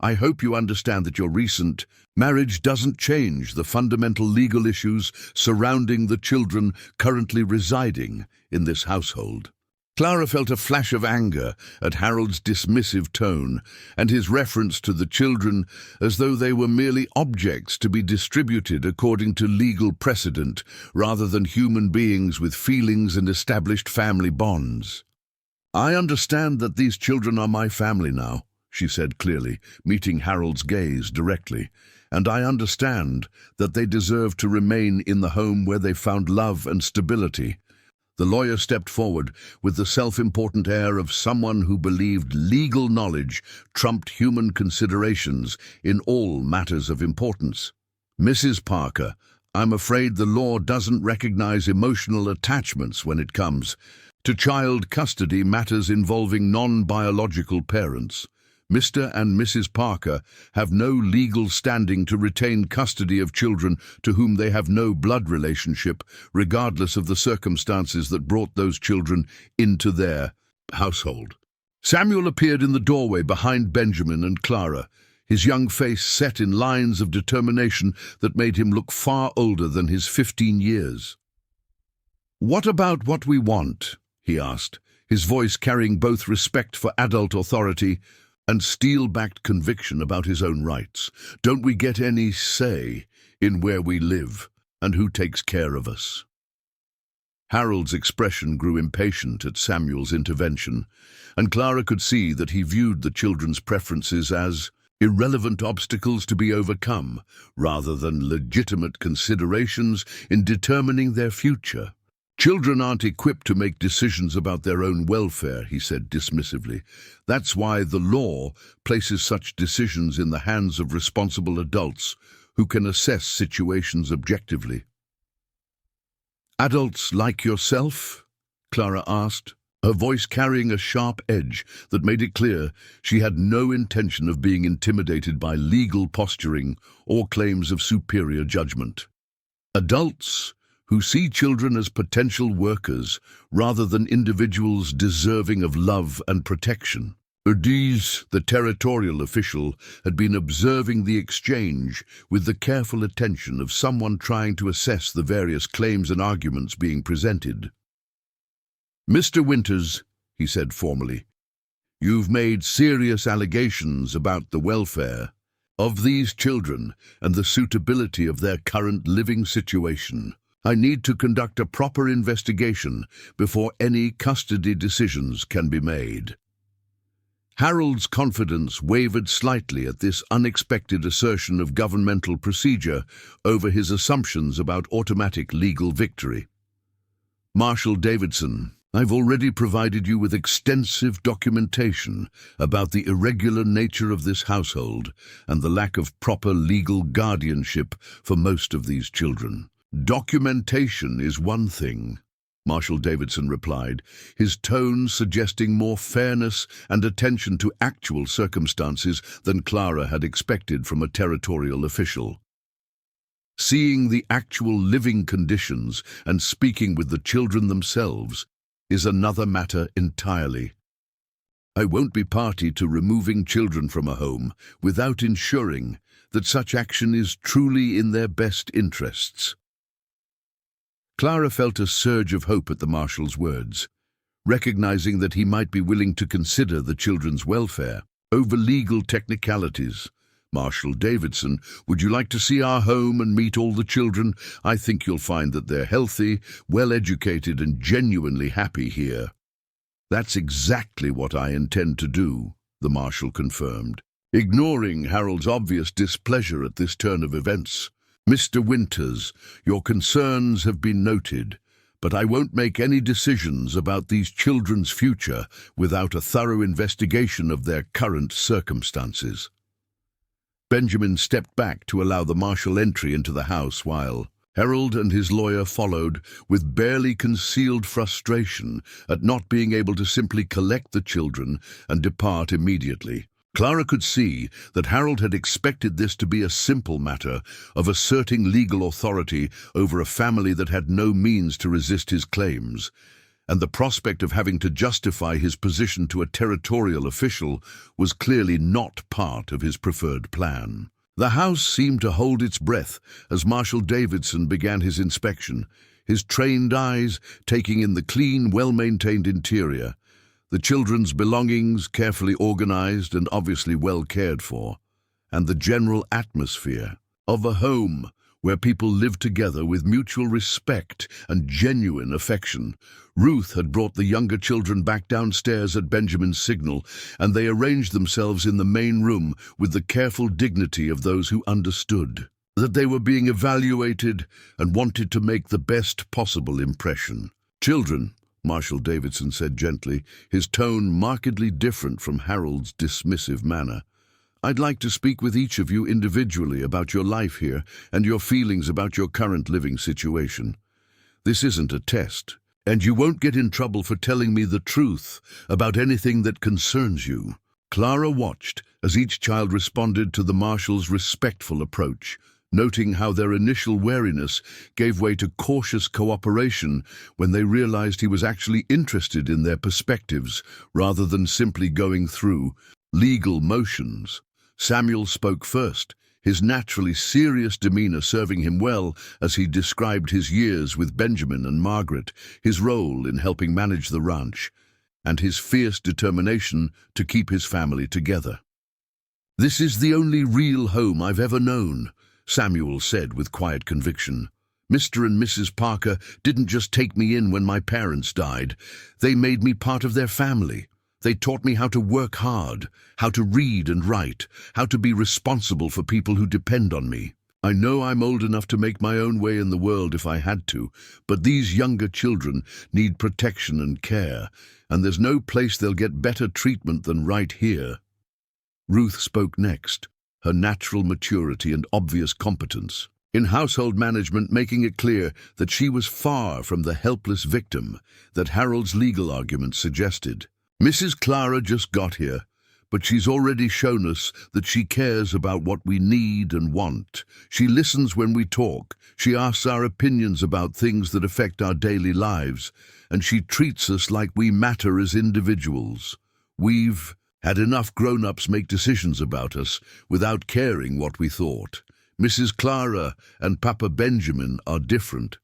"I hope you understand that your recent marriage doesn't change the fundamental legal issues surrounding the children currently residing in this household." Clara felt a flash of anger at Harold's dismissive tone and his reference to the children as though they were merely objects to be distributed according to legal precedent rather than human beings with feelings and established family bonds. "I understand that these children are my family now," she said clearly, meeting Harold's gaze directly, "and I understand that they deserve to remain in the home where they found love and stability." The lawyer stepped forward with the self-important air of someone who believed legal knowledge trumped human considerations in all matters of importance. "Mrs. Parker, I'm afraid the law doesn't recognize emotional attachments when it comes to child custody matters involving non-biological parents. Mr. and Mrs. Parker have no legal standing to retain custody of children to whom they have no blood relationship, regardless of the circumstances that brought those children into their household." Samuel appeared in the doorway behind Benjamin and Clara, his young face set in lines of determination that made him look far older than his 15 years. "What about what we want?" he asked, his voice carrying both respect for adult authority and steel-backed conviction about his own rights. "Don't we get any say in where we live and who takes care of us?" Harold's expression grew impatient at Samuel's intervention, and Clara could see that he viewed the children's preferences as irrelevant obstacles to be overcome, rather than legitimate considerations in determining their future. Children aren't equipped to make decisions about their own welfare, he said dismissively. That's why the law places such decisions in the hands of responsible adults who can assess situations objectively. Adults like yourself? Clara asked, her voice carrying a sharp edge that made it clear she had no intention of being intimidated by legal posturing or claims of superior judgment. Adults who see children as potential workers rather than individuals deserving of love and protection. Urdiz, the territorial official, had been observing the exchange with the careful attention of someone trying to assess the various claims and arguments being presented. "Mr. Winters," he said formally, "you've made serious allegations about the welfare of these children and the suitability of their current living situation. I need to conduct a proper investigation before any custody decisions can be made." Harold's confidence wavered slightly at this unexpected assertion of governmental procedure over his assumptions about automatic legal victory. "Marshal Davidson, I've already provided you with extensive documentation about the irregular nature of this household and the lack of proper legal guardianship for most of these children." "Documentation is one thing," Marshal Davidson replied, his tone suggesting more fairness and attention to actual circumstances than Clara had expected from a territorial official. "Seeing the actual living conditions and speaking with the children themselves is another matter entirely. I won't be party to removing children from a home without ensuring that such action is truly in their best interests." Clara felt a surge of hope at the Marshal's words, recognizing that he might be willing to consider the children's welfare over legal technicalities. "Marshal Davidson, would you like to see our home and meet all the children? I think you'll find that they're healthy, well-educated, and genuinely happy here." "That's exactly what I intend to do," the Marshal confirmed, ignoring Harold's obvious displeasure at this turn of events. "Mr. Winters, your concerns have been noted, but I won't make any decisions about these children's future without a thorough investigation of their current circumstances." Benjamin stepped back to allow the Marshal entry into the house while Harold and his lawyer followed with barely concealed frustration at not being able to simply collect the children and depart immediately. Clara could see that Harold had expected this to be a simple matter of asserting legal authority over a family that had no means to resist his claims, and the prospect of having to justify his position to a territorial official was clearly not part of his preferred plan. The house seemed to hold its breath as Marshal Davidson began his inspection, his trained eyes taking in the clean, well-maintained interior, the children's belongings carefully organized and obviously well cared for, and the general atmosphere of a home where people lived together with mutual respect and genuine affection. Ruth had brought the younger children back downstairs at Benjamin's signal, and they arranged themselves in the main room with the careful dignity of those who understood that they were being evaluated and wanted to make the best possible impression. "Children," Marshal Davidson said gently, his tone markedly different from Harold's dismissive manner, "I'd like to speak with each of you individually about your life here and your feelings about your current living situation. This isn't a test, and you won't get in trouble for telling me the truth about anything that concerns you." Clara watched as each child responded to the Marshal's respectful approach, noting how their initial wariness gave way to cautious cooperation when they realized he was actually interested in their perspectives rather than simply going through legal motions. Samuel spoke first, his naturally serious demeanor serving him well as he described his years with Benjamin and Margaret, his role in helping manage the ranch, and his fierce determination to keep his family together. "This is the only real home I've ever known," Samuel said with quiet conviction. "Mr. and Mrs. Parker didn't just take me in when my parents died. They made me part of their family. They taught me how to work hard, how to read and write, how to be responsible for people who depend on me. I know I'm old enough to make my own way in the world if I had to, but these younger children need protection and care, and there's no place they'll get better treatment than right here." Ruth spoke next, her natural maturity and obvious competence in household management making it clear that she was far from the helpless victim that Harold's legal argument suggested. "Mrs. Clara just got here, but she's already shown us that she cares about what we need and want. She listens when we talk, she asks our opinions about things that affect our daily lives, and she treats us like we matter as individuals. We've had enough grown-ups make decisions about us without caring what we thought. Mrs. Clara and Papa Benjamin are different."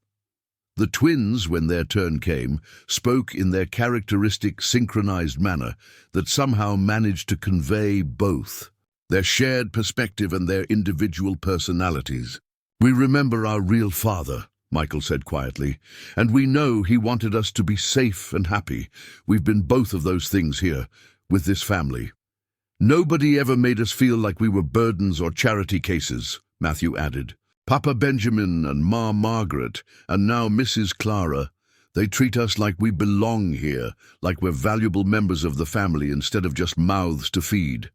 The twins, when their turn came, spoke in their characteristic synchronized manner that somehow managed to convey both their shared perspective and their individual personalities. "We remember our real father," Michael said quietly, "and we know he wanted us to be safe and happy. We've been both of those things here, with this family. Nobody ever made us feel like we were burdens or charity cases," Matthew added. "Papa Benjamin and Ma Margaret, and now Mrs. Clara, they treat us like we belong here, like we're valuable members of the family instead of just mouths to feed."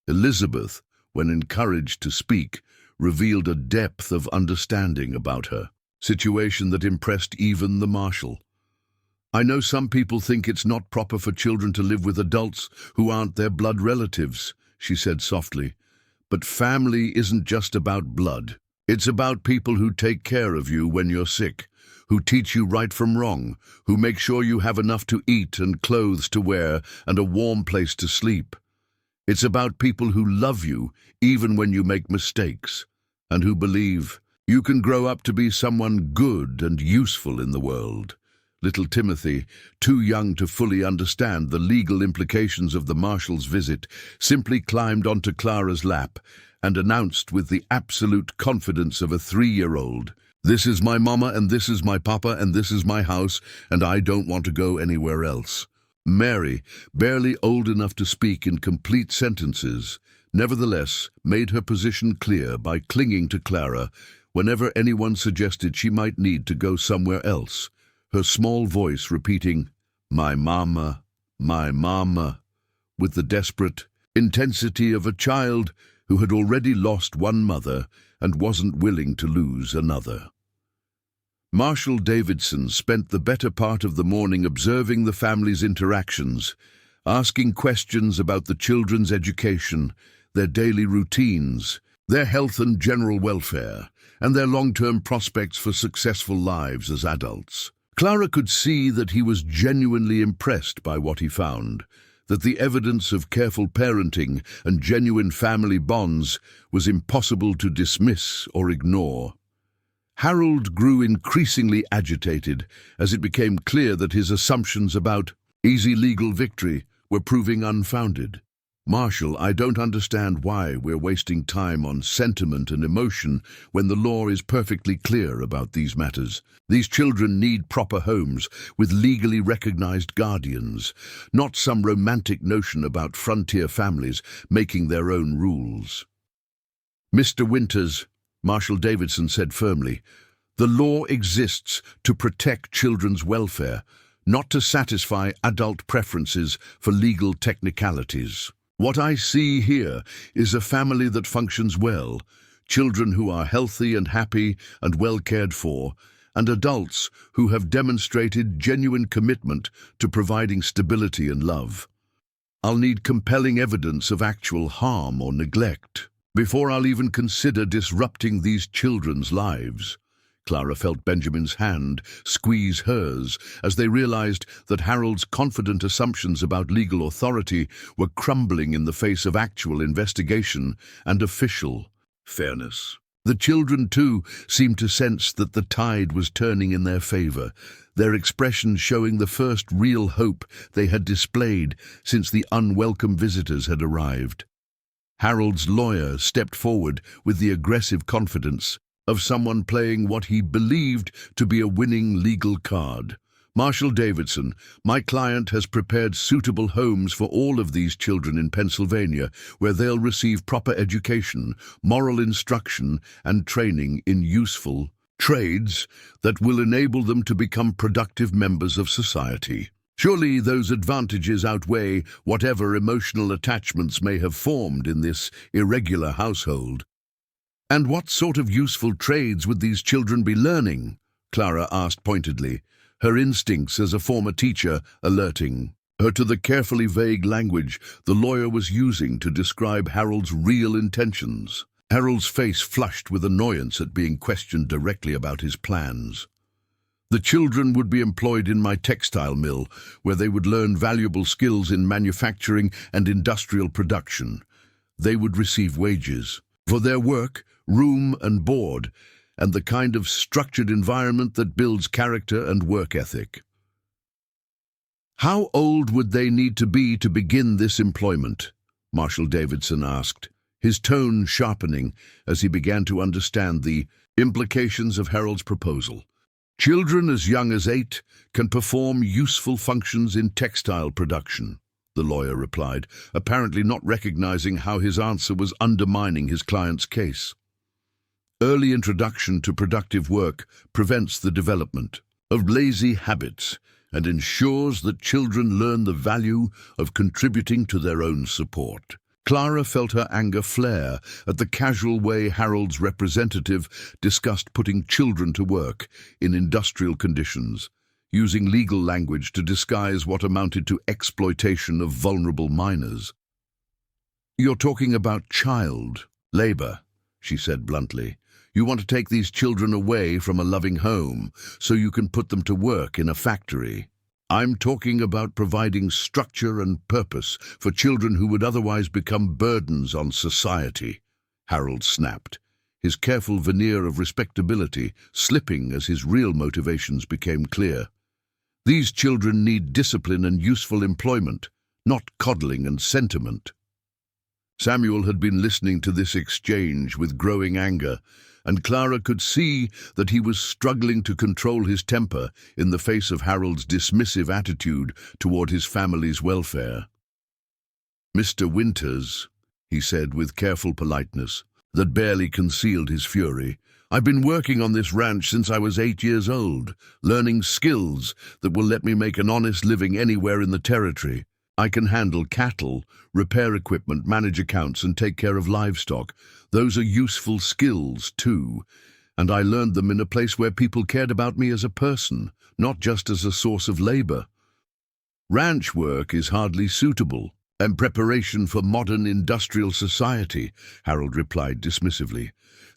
Elizabeth, when encouraged to speak, revealed a depth of understanding about her situation that impressed even the marshal. "I know some people think it's not proper for children to live with adults who aren't their blood relatives," she said softly. "But family isn't just about blood. It's about people who take care of you when you're sick, who teach you right from wrong, who make sure you have enough to eat and clothes to wear and a warm place to sleep. It's about people who love you even when you make mistakes, and who believe you can grow up to be someone good and useful in the world." Little Timothy, too young to fully understand the legal implications of the marshal's visit, simply climbed onto Clara's lap and announced with the absolute confidence of a 3-year-old, "This is my mama, and this is my papa, and this is my house, and I don't want to go anywhere else." Mary, barely old enough to speak in complete sentences, nevertheless made her position clear by clinging to Clara whenever anyone suggested she might need to go somewhere else, her small voice repeating, my mama," with the desperate intensity of a child who had already lost one mother and wasn't willing to lose another. Marshal Davidson spent the better part of the morning observing the family's interactions, asking questions about the children's education, their daily routines, their health and general welfare, and their long-term prospects for successful lives as adults. Clara could see that he was genuinely impressed by what he found, that the evidence of careful parenting and genuine family bonds was impossible to dismiss or ignore. Harold grew increasingly agitated as it became clear that his assumptions about easy legal victory were proving unfounded. "Marshal, I don't understand why we're wasting time on sentiment and emotion when the law is perfectly clear about these matters. These children need proper homes with legally recognized guardians, not some romantic notion about frontier families making their own rules." "Mr. Winters," Marshal Davidson said firmly, "the law exists to protect children's welfare, not to satisfy adult preferences for legal technicalities. What I see here is a family that functions well, children who are healthy and happy and well cared for, and adults who have demonstrated genuine commitment to providing stability and love. I'll need compelling evidence of actual harm or neglect before I'll even consider disrupting these children's lives." Clara felt Benjamin's hand squeeze hers as they realized that Harold's confident assumptions about legal authority were crumbling in the face of actual investigation and official fairness. The children, too, seemed to sense that the tide was turning in their favor, their expressions showing the first real hope they had displayed since the unwelcome visitors had arrived. Harold's lawyer stepped forward with the aggressive confidence of someone playing what he believed to be a winning legal card. Marshall Davidson, my client has prepared suitable homes for all of these children in Pennsylvania, where they'll receive proper education, moral instruction, and training in useful trades that will enable them to become productive members of society. Surely those advantages outweigh whatever emotional attachments may have formed in this irregular household. And what sort of useful trades would these children be learning? Clara asked pointedly, her instincts as a former teacher alerting her to the carefully vague language the lawyer was using to describe Harold's real intentions. Harold's face flushed with annoyance at being questioned directly about his plans. The children would be employed in my textile mill, where they would learn valuable skills in manufacturing and industrial production. They would receive wages for their work, room and board, and the kind of structured environment that builds character and work ethic. How old would they need to begin this employment? Marshall Davidson asked, his tone sharpening as he began to understand the implications of Harold's proposal. Children as young as 8 can perform useful functions in textile production, the lawyer replied, apparently not recognizing how his answer was undermining his client's case. Early introduction to productive work prevents the development of lazy habits and ensures that children learn the value of contributing to their own support. Clara felt her anger flare at the casual way Harold's representative discussed putting children to work in industrial conditions, using legal language to disguise what amounted to exploitation of vulnerable minors. "You're talking about child labor," she said bluntly. "You want to take these children away from a loving home so you can put them to work in a factory. I'm talking about providing structure and purpose for children who would otherwise become burdens on society," Harold snapped, his careful veneer of respectability slipping as his real motivations became clear. These children need discipline and useful employment, not coddling and sentiment. Samuel had been listening to this exchange with growing anger, and Clara could see that he was struggling to control his temper in the face of Harold's dismissive attitude toward his family's welfare. "Mr. Winters," he said with careful politeness that barely concealed his fury, "I've been working on this ranch since I was 8 years old, learning skills that will let me make an honest living anywhere in the territory. I can handle cattle, repair equipment, manage accounts, and take care of livestock. Those are useful skills, too, and I learned them in a place where people cared about me as a person, not just as a source of labor. Ranch work is hardly suitable and preparation for modern industrial society," Harold replied dismissively.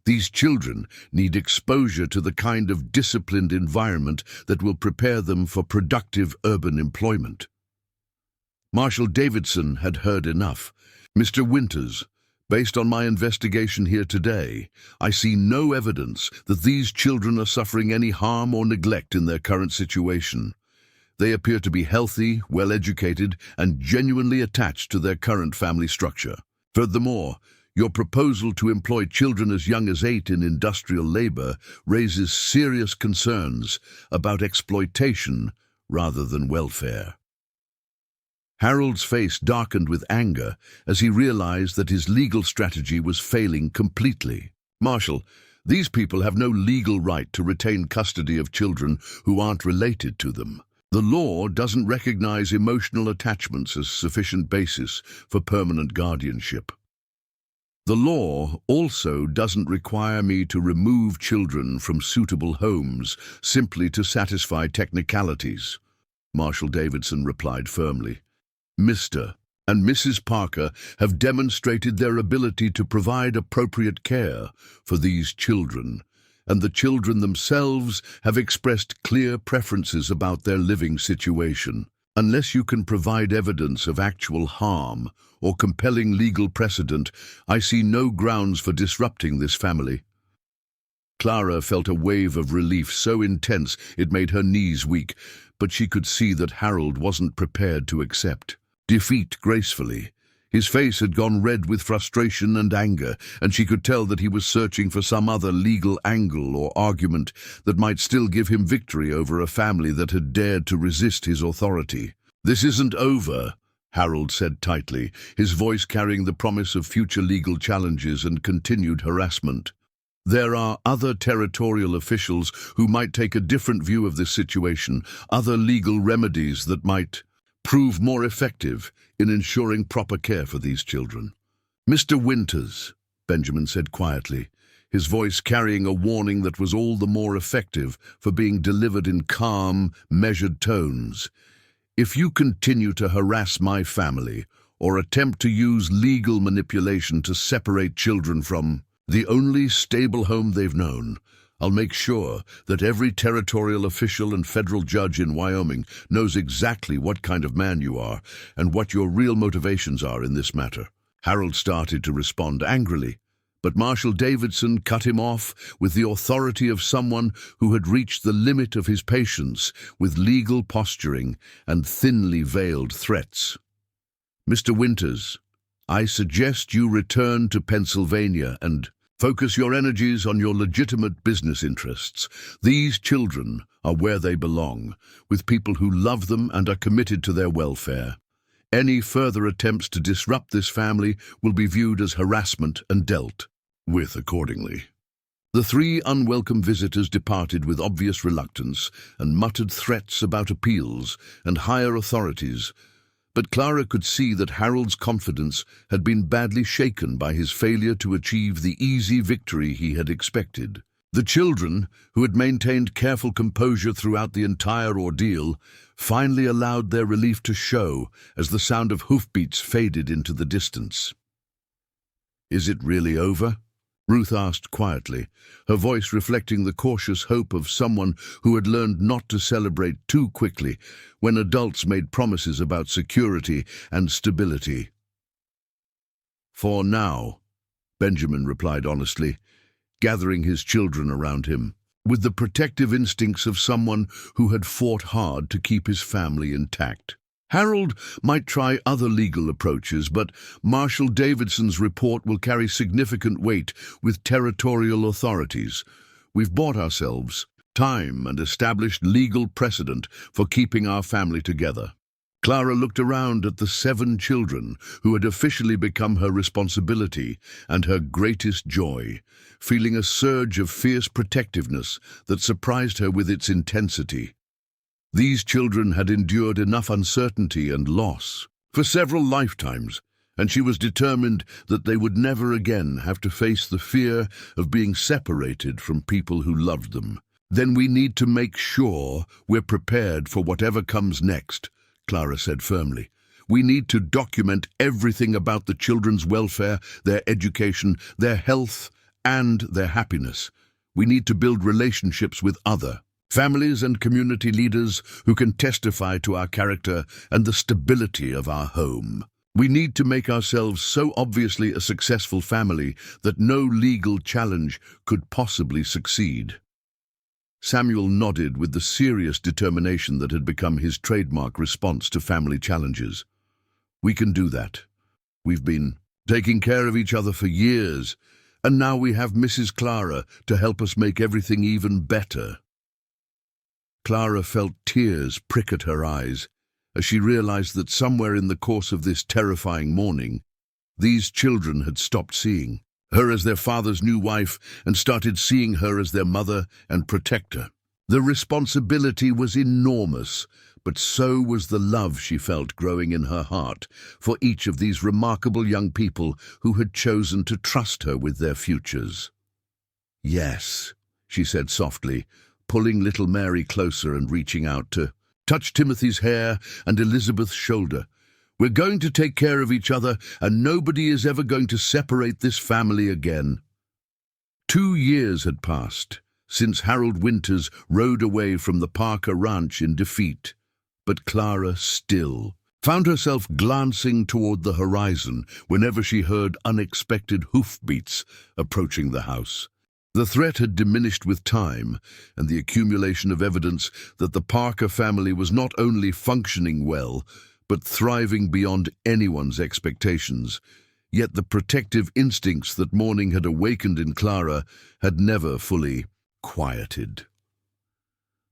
"These children need exposure to the kind of disciplined environment that will prepare them for productive urban employment." Marshall Davidson had heard enough. "Mr. Winters, based on my investigation here today, I see no evidence that these children are suffering any harm or neglect in their current situation. They appear to be healthy, well-educated, and genuinely attached to their current family structure. Furthermore, your proposal to employ children as young as 8 in industrial labor raises serious concerns about exploitation rather than welfare." Harold's face darkened with anger as he realized that his legal strategy was failing completely. "Marshall, these people have no legal right to retain custody of children who aren't related to them. The law doesn't recognize emotional attachments as sufficient basis for permanent guardianship. The law also doesn't require me to remove children from suitable homes simply to satisfy technicalities," Marshall Davidson replied firmly. "Mr. and Mrs. Parker have demonstrated their ability to provide appropriate care for these children, and the children themselves have expressed clear preferences about their living situation. Unless you can provide evidence of actual harm or compelling legal precedent, I see no grounds for disrupting this family." Clara felt a wave of relief so intense it made her knees weak, but she could see that Harold wasn't prepared to accept defeat gracefully. His face had gone red with frustration and anger, and she could tell that he was searching for some other legal angle or argument that might still give him victory over a family that had dared to resist his authority. "This isn't over," Harold said tightly, his voice carrying the promise of future legal challenges and continued harassment. "There are other territorial officials who might take a different view of this situation, other legal remedies that might prove more effective in ensuring proper care for these children." "Mr. Winters," Benjamin said quietly, his voice carrying a warning that was all the more effective for being delivered in calm, measured tones. "If you continue to harass my family or attempt to use legal manipulation to separate children from the only stable home they've known, I'll make sure that every territorial official and federal judge in Wyoming knows exactly what kind of man you are and what your real motivations are in this matter." Harold started to respond angrily, but Marshal Davidson cut him off with the authority of someone who had reached the limit of his patience with legal posturing and thinly veiled threats. "Mr. Winters, I suggest you return to Pennsylvania and focus your energies on your legitimate business interests. These children are where they belong, with people who love them and are committed to their welfare. Any further attempts to disrupt this family will be viewed as harassment and dealt with accordingly." The three unwelcome visitors departed with obvious reluctance and muttered threats about appeals and higher authorities, but Clara could see that Harold's confidence had been badly shaken by his failure to achieve the easy victory he had expected. The children, who had maintained careful composure throughout the entire ordeal, finally allowed their relief to show as the sound of hoofbeats faded into the distance. "Is it really over?" Ruth asked quietly, her voice reflecting the cautious hope of someone who had learned not to celebrate too quickly when adults made promises about security and stability. "For now," Benjamin replied honestly, gathering his children around him, with the protective instincts of someone who had fought hard to keep his family intact. Harold might try other legal approaches, but Marshal Davidson's report will carry significant weight with territorial authorities. We've bought ourselves time and established legal precedent for keeping our family together. Clara looked around at the 7 children who had officially become her responsibility and her greatest joy, feeling a surge of fierce protectiveness that surprised her with its intensity. These children had endured enough uncertainty and loss for several lifetimes, and she was determined that they would never again have to face the fear of being separated from people who loved them. "Then we need to make sure we're prepared for whatever comes next," Clara said firmly. "We need to document everything about the children's welfare, their education, their health, and their happiness. We need to build relationships with other families and community leaders who can testify to our character and the stability of our home. We need to make ourselves so obviously a successful family that no legal challenge could possibly succeed." Samuel nodded with the serious determination that had become his trademark response to family challenges. "We can do that. We've been taking care of each other for years, and now we have Mrs. Clara to help us make everything even better." Clara felt tears prick at her eyes as she realized that somewhere in the course of this terrifying morning, these children had stopped seeing her as their father's new wife and started seeing her as their mother and protector. The responsibility was enormous, but so was the love she felt growing in her heart for each of these remarkable young people who had chosen to trust her with their futures. "Yes," she said softly, pulling little Mary closer and reaching out to touch Timothy's hair and Elizabeth's shoulder. "We're going to take care of each other, and nobody is ever going to separate this family again." 2 years had passed since Harold Winters rode away from the Parker Ranch in defeat, but Clara still found herself glancing toward the horizon whenever she heard unexpected hoofbeats approaching the house. The threat had diminished with time and the accumulation of evidence that the Parker family was not only functioning well, but thriving beyond anyone's expectations. Yet the protective instincts that morning had awakened in Clara had never fully quieted.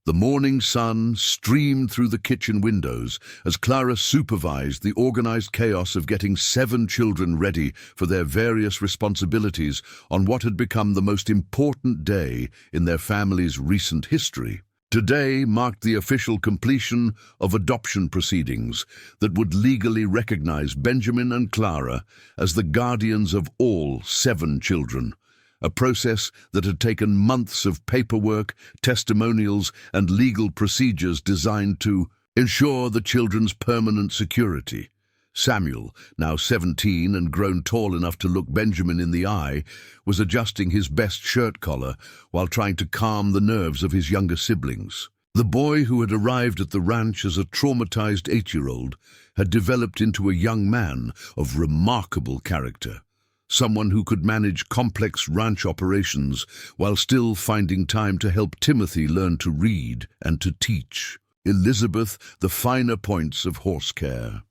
The morning sun streamed through the kitchen windows as Clara supervised the organized chaos of getting 7 children ready for their various responsibilities on what had become the most important day in their family's recent history. Today marked the official completion of adoption proceedings that would legally recognize Benjamin and Clara as the guardians of all 7 children. A process that had taken months of paperwork, testimonials, and legal procedures designed to ensure the children's permanent security. Samuel, now 17 and grown tall enough to look Benjamin in the eye, was adjusting his best shirt collar while trying to calm the nerves of his younger siblings. The boy who had arrived at the ranch as a traumatized 8-year-old had developed into a young man of remarkable character. Someone who could manage complex ranch operations while still finding time to help Timothy learn to read and to teach Elizabeth the finer points of horse care.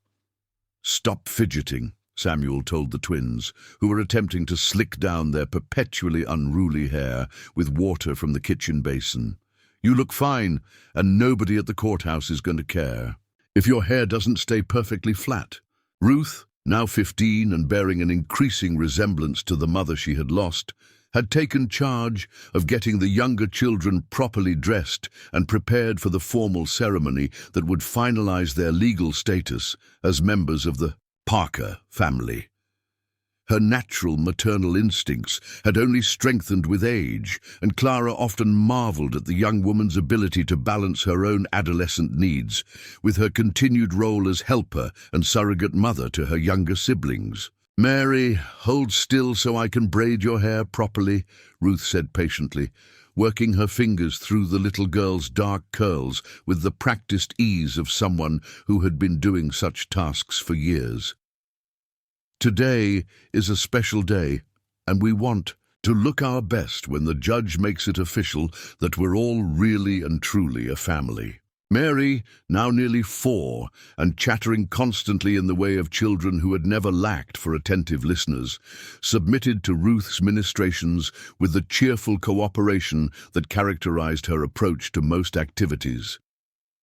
"Stop fidgeting," Samuel told the twins, who were attempting to slick down their perpetually unruly hair with water from the kitchen basin. "You look fine, and nobody at the courthouse is going to care if your hair doesn't stay perfectly flat." Ruth, now 15 and bearing an increasing resemblance to the mother she had lost, had taken charge of getting the younger children properly dressed and prepared for the formal ceremony that would finalize their legal status as members of the Parker family. Her natural maternal instincts had only strengthened with age, and Clara often marveled at the young woman's ability to balance her own adolescent needs with her continued role as helper and surrogate mother to her younger siblings. "Mary, hold still so I can braid your hair properly," Ruth said patiently, working her fingers through the little girl's dark curls with the practiced ease of someone who had been doing such tasks for years. "Today is a special day, and we want to look our best when the judge makes it official that we're all really and truly a family." Mary, now nearly 4 and chattering constantly in the way of children who had never lacked for attentive listeners, submitted to Ruth's ministrations with the cheerful cooperation that characterized her approach to most activities.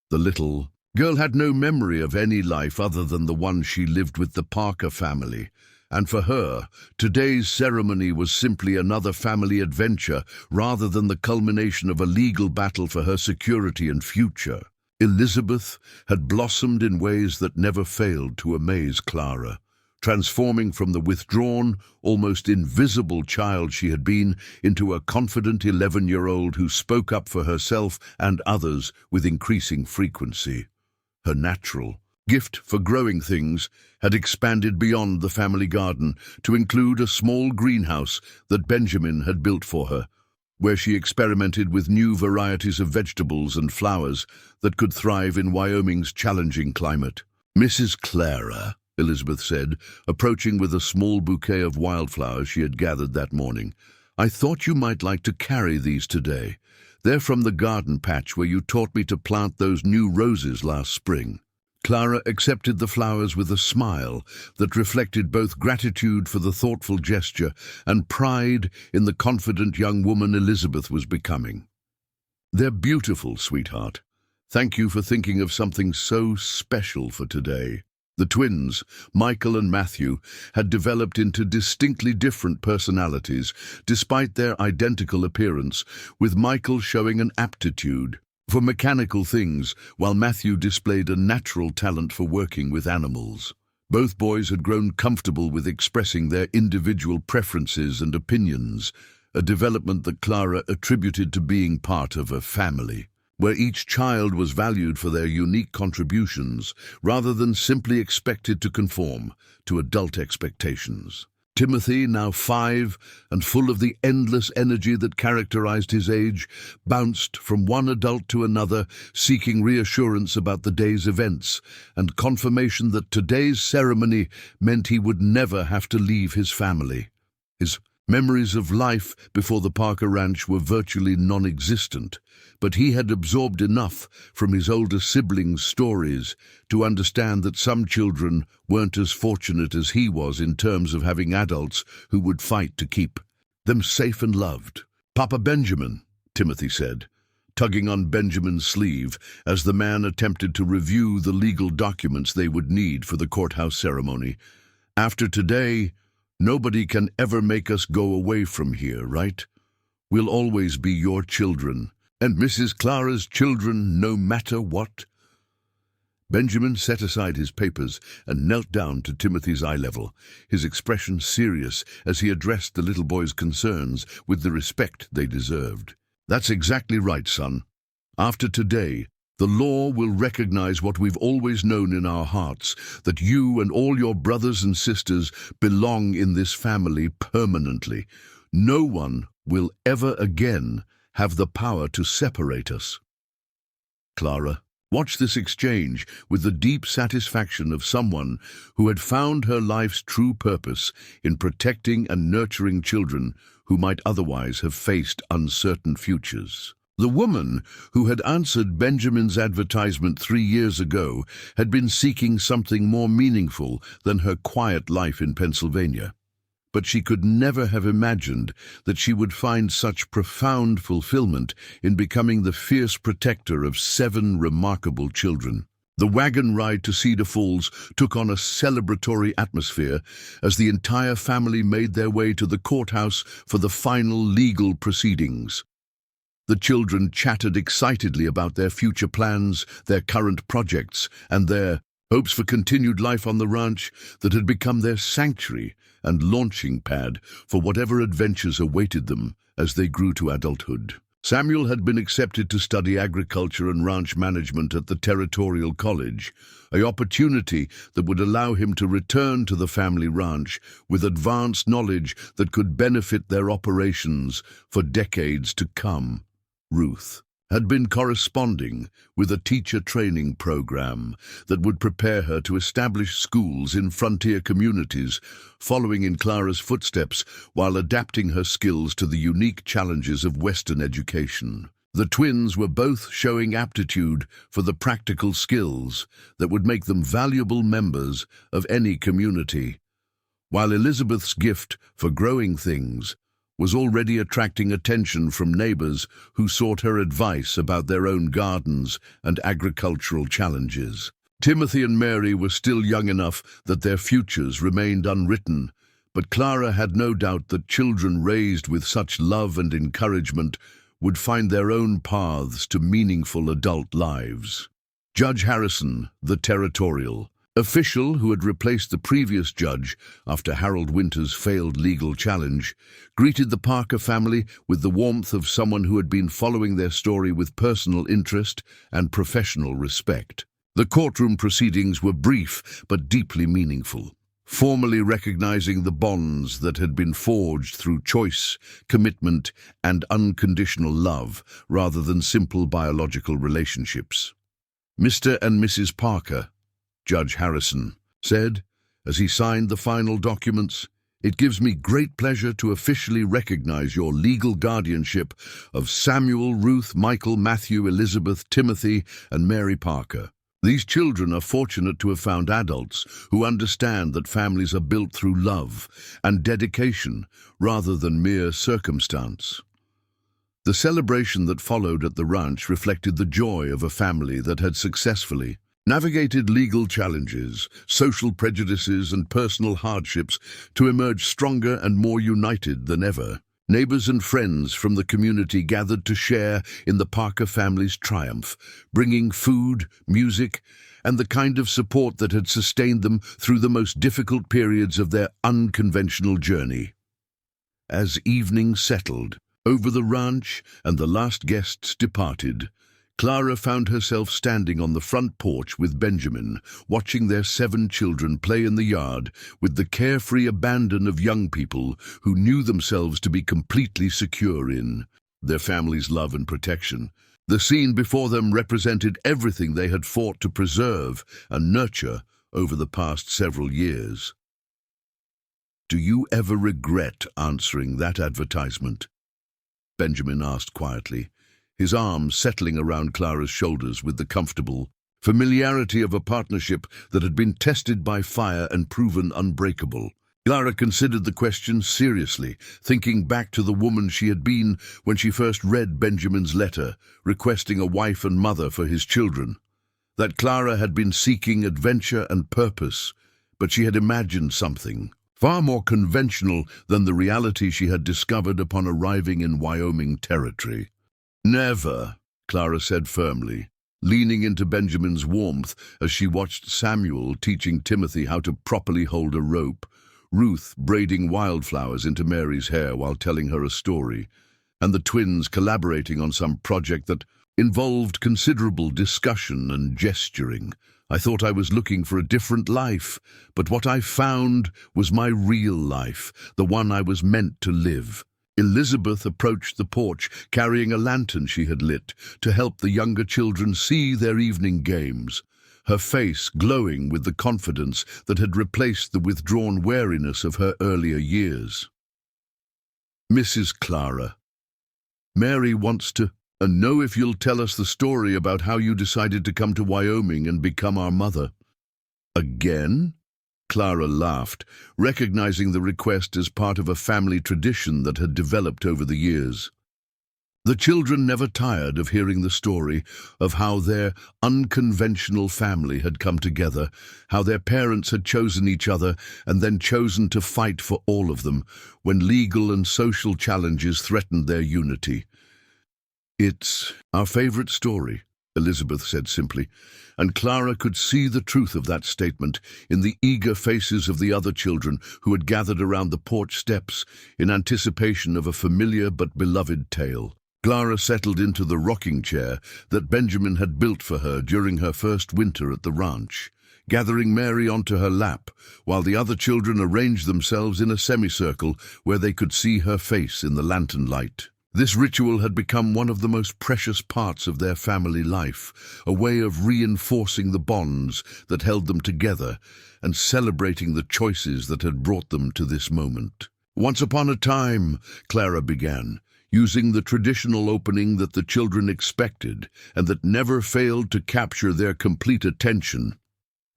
The little girl had no memory of any life other than the one she lived with the Parker family, and for her, today's ceremony was simply another family adventure rather than the culmination of a legal battle for her security and future. Elizabeth had blossomed in ways that never failed to amaze Clara, transforming from the withdrawn, almost invisible child she had been into a confident 11-year-old who spoke up for herself and others with increasing frequency. Her natural gift for growing things had expanded beyond the family garden to include a small greenhouse that Benjamin had built for her, where she experimented with new varieties of vegetables and flowers that could thrive in Wyoming's challenging climate. "Mrs. Clara," Elizabeth said, approaching with a small bouquet of wildflowers she had gathered that morning, "I thought you might like to carry these today. They're from the garden patch where you taught me to plant those new roses last spring." Clara accepted the flowers with a smile that reflected both gratitude for the thoughtful gesture and pride in the confident young woman Elizabeth was becoming. "They're beautiful, sweetheart. Thank you for thinking of something so special for today." The twins, Michael and Matthew, had developed into distinctly different personalities, despite their identical appearance, with Michael showing an aptitude for mechanical things, while Matthew displayed a natural talent for working with animals. Both boys had grown comfortable with expressing their individual preferences and opinions, a development that Clara attributed to being part of a family, where each child was valued for their unique contributions rather than simply expected to conform to adult expectations. Timothy, now 5 and full of the endless energy that characterized his age, bounced from one adult to another, seeking reassurance about the day's events and confirmation that today's ceremony meant he would never have to leave his family. His Memories of life before the Parker Ranch were virtually non-existent, but he had absorbed enough from his older siblings' stories to understand that some children weren't as fortunate as he was in terms of having adults who would fight to keep them safe and loved. "Papa Benjamin," Timothy said, tugging on Benjamin's sleeve as the man attempted to review the legal documents they would need for the courthouse ceremony. "After today, nobody can ever make us go away from here, right? We'll always be your children, and Mrs. Clara's children, no matter what." Benjamin set aside his papers and knelt down to Timothy's eye level, his expression serious as he addressed the little boy's concerns with the respect they deserved. "That's exactly right, son. After today, the law will recognize what we've always known in our hearts, that you and all your brothers and sisters belong in this family permanently. No one will ever again have the power to separate us." Clara watched this exchange with the deep satisfaction of someone who had found her life's true purpose in protecting and nurturing children who might otherwise have faced uncertain futures. The woman who had answered Benjamin's advertisement 3 years ago had been seeking something more meaningful than her quiet life in Pennsylvania. But she could never have imagined that she would find such profound fulfillment in becoming the fierce protector of 7 remarkable children. The wagon ride to Cedar Falls took on a celebratory atmosphere as the entire family made their way to the courthouse for the final legal proceedings. The children chatted excitedly about their future plans, their current projects, and their hopes for continued life on the ranch that had become their sanctuary and launching pad for whatever adventures awaited them as they grew to adulthood. Samuel had been accepted to study agriculture and ranch management at the Territorial College, an opportunity that would allow him to return to the family ranch with advanced knowledge that could benefit their operations for decades to come. Ruth had been corresponding with a teacher training program that would prepare her to establish schools in frontier communities, following in Clara's footsteps while adapting her skills to the unique challenges of Western education. The twins were both showing aptitude for the practical skills that would make them valuable members of any community, while Elizabeth's gift for growing things was already attracting attention from neighbors who sought her advice about their own gardens and agricultural challenges. Timothy and Mary were still young enough that their futures remained unwritten, but Clara had no doubt that children raised with such love and encouragement would find their own paths to meaningful adult lives. Judge Harrison, the Territorial official who had replaced the previous judge after Harold Winter's failed legal challenge, greeted the Parker family with the warmth of someone who had been following their story with personal interest and professional respect. The courtroom proceedings were brief but deeply meaningful, formally recognizing the bonds that had been forged through choice, commitment, and unconditional love rather than simple biological relationships. "Mr. and Mrs. Parker," Judge Harrison said, as he signed the final documents, "it gives me great pleasure to officially recognize your legal guardianship of Samuel, Ruth, Michael, Matthew, Elizabeth, Timothy, and Mary Parker. These children are fortunate to have found adults who understand that families are built through love and dedication rather than mere circumstance." The celebration that followed at the ranch reflected the joy of a family that had successfully navigated legal challenges, social prejudices, and personal hardships to emerge stronger and more united than ever. Neighbors and friends from the community gathered to share in the Parker family's triumph, bringing food, music, and the kind of support that had sustained them through the most difficult periods of their unconventional journey. As evening settled over the ranch and the last guests departed, Clara found herself standing on the front porch with Benjamin, watching their 7 children play in the yard with the carefree abandon of young people who knew themselves to be completely secure in their family's love and protection. The scene before them represented everything they had fought to preserve and nurture over the past several years. "Do you ever regret answering that advertisement?" Benjamin asked quietly, his arms settling around Clara's shoulders with the comfortable familiarity of a partnership that had been tested by fire and proven unbreakable. Clara considered the question seriously, thinking back to the woman she had been when she first read Benjamin's letter, requesting a wife and mother for his children. That Clara had been seeking adventure and purpose, but she had imagined something far more conventional than the reality she had discovered upon arriving in Wyoming territory. "Never," Clara said firmly, leaning into Benjamin's warmth as she watched Samuel teaching Timothy how to properly hold a rope, Ruth braiding wildflowers into Mary's hair while telling her a story, and the twins collaborating on some project that involved considerable discussion and gesturing. "I thought I was looking for a different life, but what I found was my real life, the one I was meant to live." Elizabeth approached the porch, carrying a lantern she had lit to help the younger children see their evening games, her face glowing with the confidence that had replaced the withdrawn wariness of her earlier years. "Mrs. Clara, Mary wants to know if you'll tell us the story about how you decided to come to Wyoming and become our mother." "Again?" Clara laughed, recognizing the request as part of a family tradition that had developed over the years. The children never tired of hearing the story of how their unconventional family had come together, how their parents had chosen each other and then chosen to fight for all of them when legal and social challenges threatened their unity. "It's our favorite story," Elizabeth said simply, and Clara could see the truth of that statement in the eager faces of the other children who had gathered around the porch steps in anticipation of a familiar but beloved tale. Clara settled into the rocking chair that Benjamin had built for her during her first winter at the ranch, gathering Mary onto her lap, while the other children arranged themselves in a semicircle where they could see her face in the lantern light. This ritual had become one of the most precious parts of their family life, a way of reinforcing the bonds that held them together and celebrating the choices that had brought them to this moment. "Once upon a time," Clara began, using the traditional opening that the children expected and that never failed to capture their complete attention.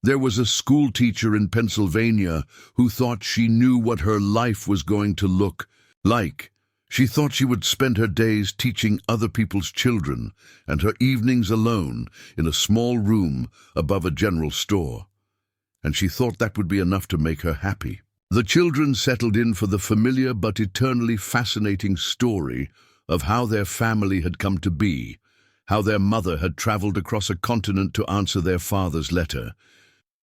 "There was a school teacher in Pennsylvania who thought she knew what her life was going to look like. She thought she would spend her days teaching other people's children and her evenings alone in a small room above a general store. And she thought that would be enough to make her happy." The children settled in for the familiar but eternally fascinating story of how their family had come to be, how their mother had traveled across a continent to answer their father's letter,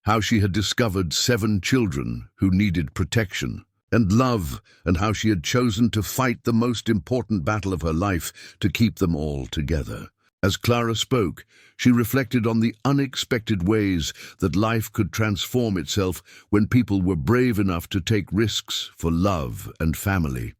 how she had discovered 7 children who needed protection and love, and how she had chosen to fight the most important battle of her life to keep them all together. As Clara spoke, she reflected on the unexpected ways that life could transform itself when people were brave enough to take risks for love and family.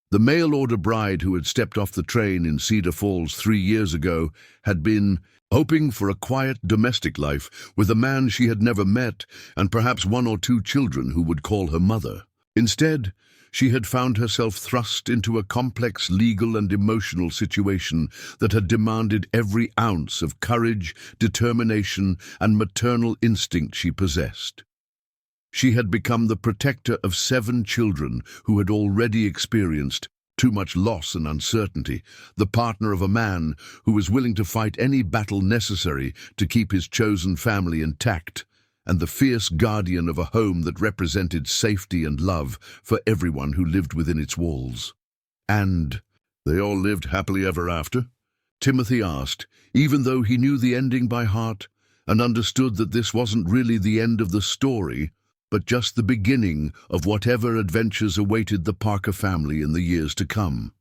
The mail-order bride who had stepped off the train in Cedar Falls 3 years ago had been hoping for a quiet domestic life with a man she had never met and perhaps 1 or 2 children who would call her mother. Instead, she had found herself thrust into a complex legal and emotional situation that had demanded every ounce of courage, determination, and maternal instinct she possessed. She had become the protector of 7 children who had already experienced too much loss and uncertainty, the partner of a man who was willing to fight any battle necessary to keep his chosen family intact, and the fierce guardian of a home that represented safety and love for everyone who lived within its walls. "And they all lived happily ever after?" Timothy asked, even though he knew the ending by heart and understood that this wasn't really the end of the story, but just the beginning of whatever adventures awaited the Parker family in the years to come.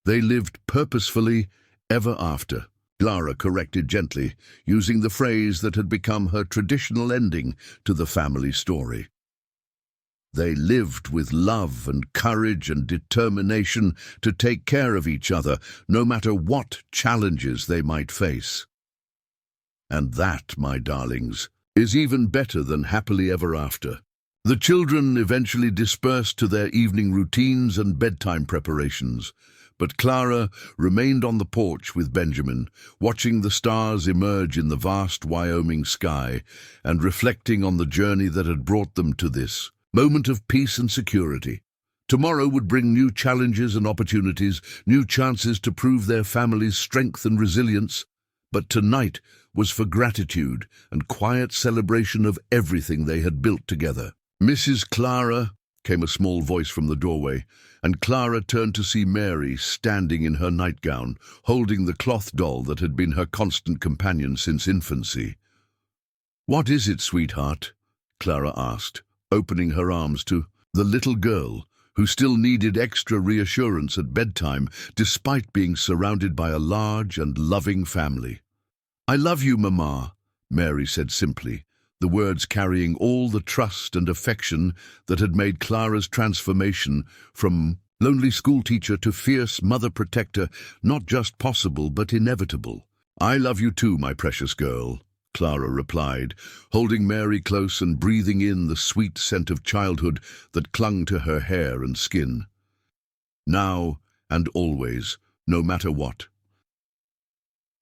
"They lived purposefully ever after," Clara corrected gently, using the phrase that had become her traditional ending to the family story. "They lived with love and courage and determination to take care of each other, no matter what challenges they might face. And that, my darlings, is even better than happily ever after. The children eventually dispersed to their evening routines and bedtime preparations, but Clara remained on the porch with Benjamin, watching the stars emerge in the vast Wyoming sky and reflecting on the journey that had brought them to this moment of peace and security. Tomorrow would bring new challenges and opportunities, new chances to prove their family's strength and resilience, but tonight was for gratitude and quiet celebration of everything they had built together. "Mrs. Clara," came a small voice from the doorway, and Clara turned to see Mary standing in her nightgown, holding the cloth doll that had been her constant companion since infancy. "What is it, sweetheart?" Clara asked, opening her arms to the little girl, who still needed extra reassurance at bedtime despite being surrounded by a large and loving family. "I love you, Mama," Mary said simply, the words carrying all the trust and affection that had made Clara's transformation from lonely schoolteacher to fierce mother protector not just possible but inevitable. "I love you too, my precious girl," Clara replied, holding Mary close and breathing in the sweet scent of childhood that clung to her hair and skin. Now and always, no matter what.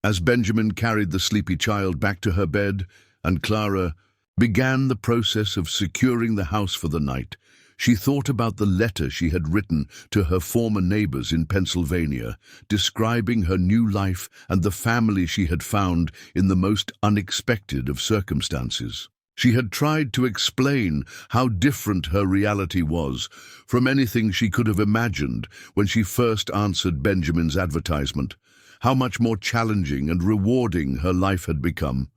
As Benjamin carried the sleepy child back to her bed, and Clara began the process of securing the house for the night, she thought about the letter she had written to her former neighbors in Pennsylvania, describing her new life and the family she had found in the most unexpected of circumstances. She had tried to explain how different her reality was from anything she could have imagined when she first answered Benjamin's advertisement, how much more challenging and rewarding her life had become.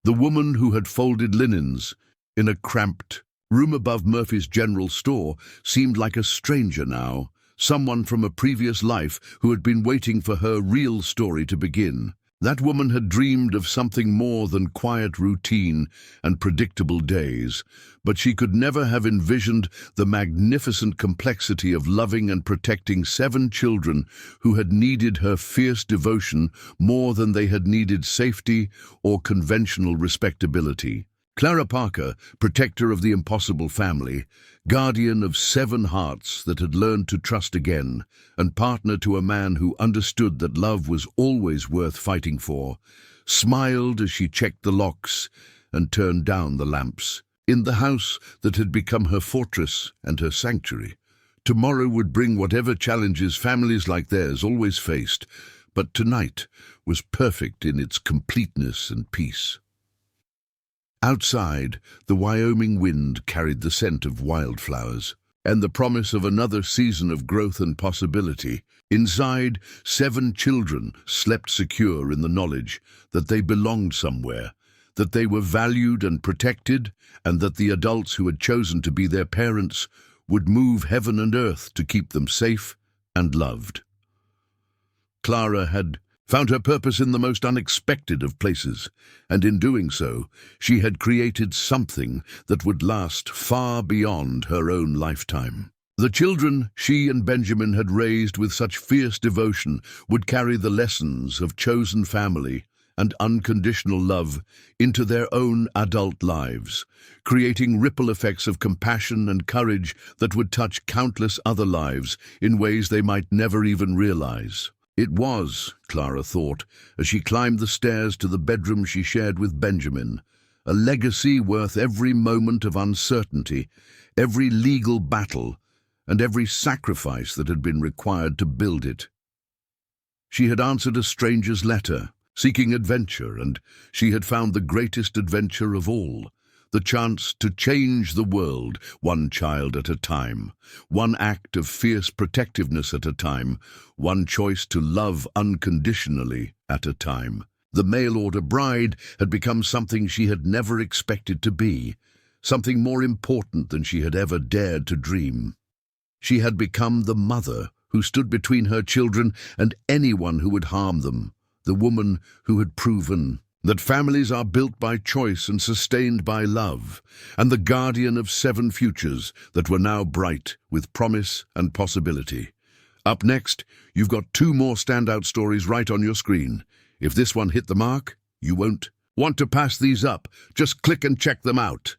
The woman who had folded linens in a cramped room above Murphy's General Store seemed like a stranger now, someone from a previous life who had been waiting for her real story to begin. That woman had dreamed of something more than quiet routine and predictable days, but she could never have envisioned the magnificent complexity of loving and protecting 7 children who had needed her fierce devotion more than they had needed safety or conventional respectability. Clara Parker, protector of the impossible family, guardian of 7 hearts that had learned to trust again, and partner to a man who understood that love was always worth fighting for, smiled as she checked the locks and turned down the lamps. In the house that had become her fortress and her sanctuary, tomorrow would bring whatever challenges families like theirs always faced, but tonight was perfect in its completeness and peace. Outside, the Wyoming wind carried the scent of wildflowers and the promise of another season of growth and possibility. Inside, 7 children slept secure in the knowledge that they belonged somewhere, that they were valued and protected, and that the adults who had chosen to be their parents would move heaven and earth to keep them safe and loved. Clara had found her purpose in the most unexpected of places, and in doing so, she had created something that would last far beyond her own lifetime. The children she and Benjamin had raised with such fierce devotion would carry the lessons of chosen family and unconditional love into their own adult lives, creating ripple effects of compassion and courage that would touch countless other lives in ways they might never even realize. It was, Clara thought, as she climbed the stairs to the bedroom she shared with Benjamin, a legacy worth every moment of uncertainty, every legal battle, and every sacrifice that had been required to build it. She had answered a stranger's letter, seeking adventure, and she had found the greatest adventure of all, the chance to change the world, one child at a time, one act of fierce protectiveness at a time, one choice to love unconditionally at a time. The mail-order bride had become something she had never expected to be, something more important than she had ever dared to dream. She had become the mother who stood between her children and anyone who would harm them, the woman who had proven that families are built by choice and sustained by love, and the guardian of 7 futures that were now bright with promise and possibility. Up next, you've got 2 more standout stories right on your screen. If this one hit the mark, you won't want to pass these up. Just click and check them out.